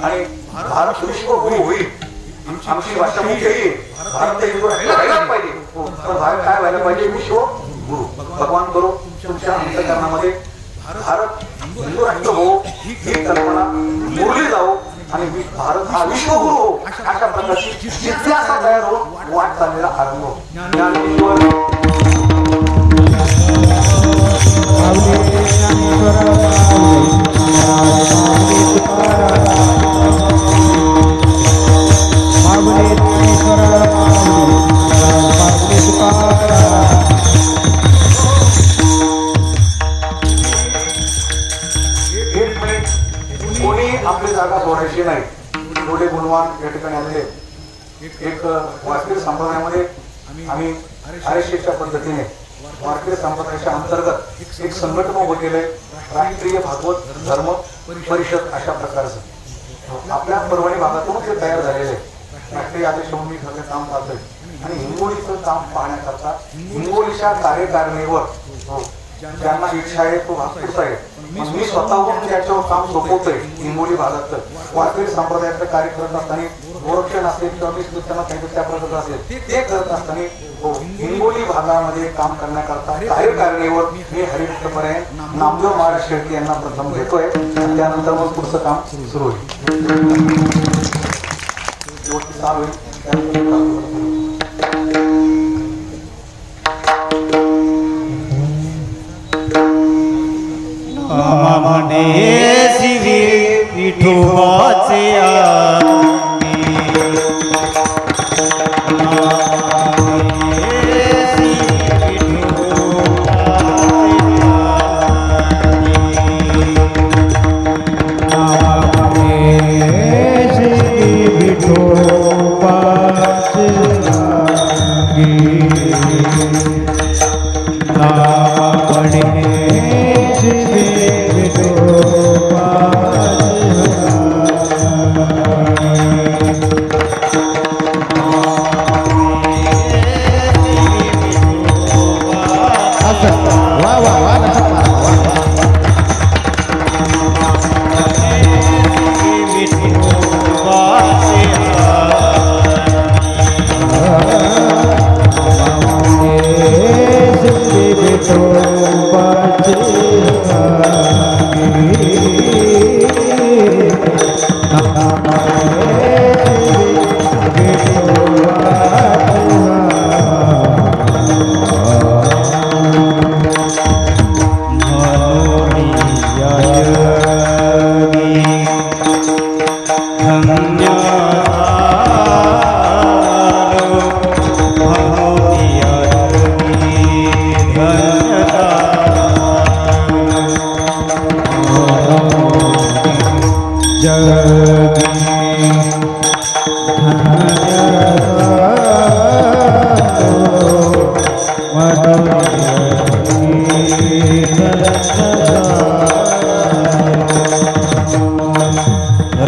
आणि भारत विश्वगुरु होईल. आमची भाषा मुख्य ही भारत हिंदू राष्ट्र व्हायलाच पाहिजे. हो. पण भारत काय व्हायला पाहिजे? विश्वगुरु. भगवान करो तुमच्या अंतःकरणामध्ये भारत हिंदू राष्ट्र हो ही कल्पना मुरली जाऊ आणि भारत हा विश्वगुरु हो अशा प्रकारची जिज्ञासा तयार होऊन वाट चाललेला आरंभ हो. ज्ञानेश्वर कोणी आपली जागा सोडायची नाही. एवढे गुणवान या ठिकाणी आलेले. एक वारकरी संप्रदायामध्ये आम्ही आरएसएसच्या पद्धतीने वारकरी संप्रदायाच्या अंतर्गत एक संघटन उभं केलंय. राष्ट्रीय भागवत धर्म परिषद अशा प्रकारचं आपल्या परभणी भागातून ते तयार झालेले राष्ट्रीय आदेशभूमी सगळं काम चाललंय. आणि हिंगोलीचं काम पाहण्याकरता हिंगोलीच्या कार्यकारिणीवर ज्यांना इच्छा आहे तो वास्तूच आहे. मी स्वतःहून त्याच्यावर काम सोपवतोय. हिंगोली भागात वारकरी संप्रदायाचं कार्य करत असताना गोरक्षण असेल किंवा मी त्यांना सांगितलं त्या प्रकारचं असेल ते करत असताना हिंगोली भागामध्ये काम करण्याकरता कार्यकारिणीवर मी हरिभक्तपर्यंत नामदेव महाराज शेळके यांना प्रथम घेतोय. त्यानंतर मग पुढचं काम सुरू होईल. गोष्टी चालू होईल. म्हणे शिवी विठोबाचे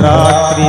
रात्री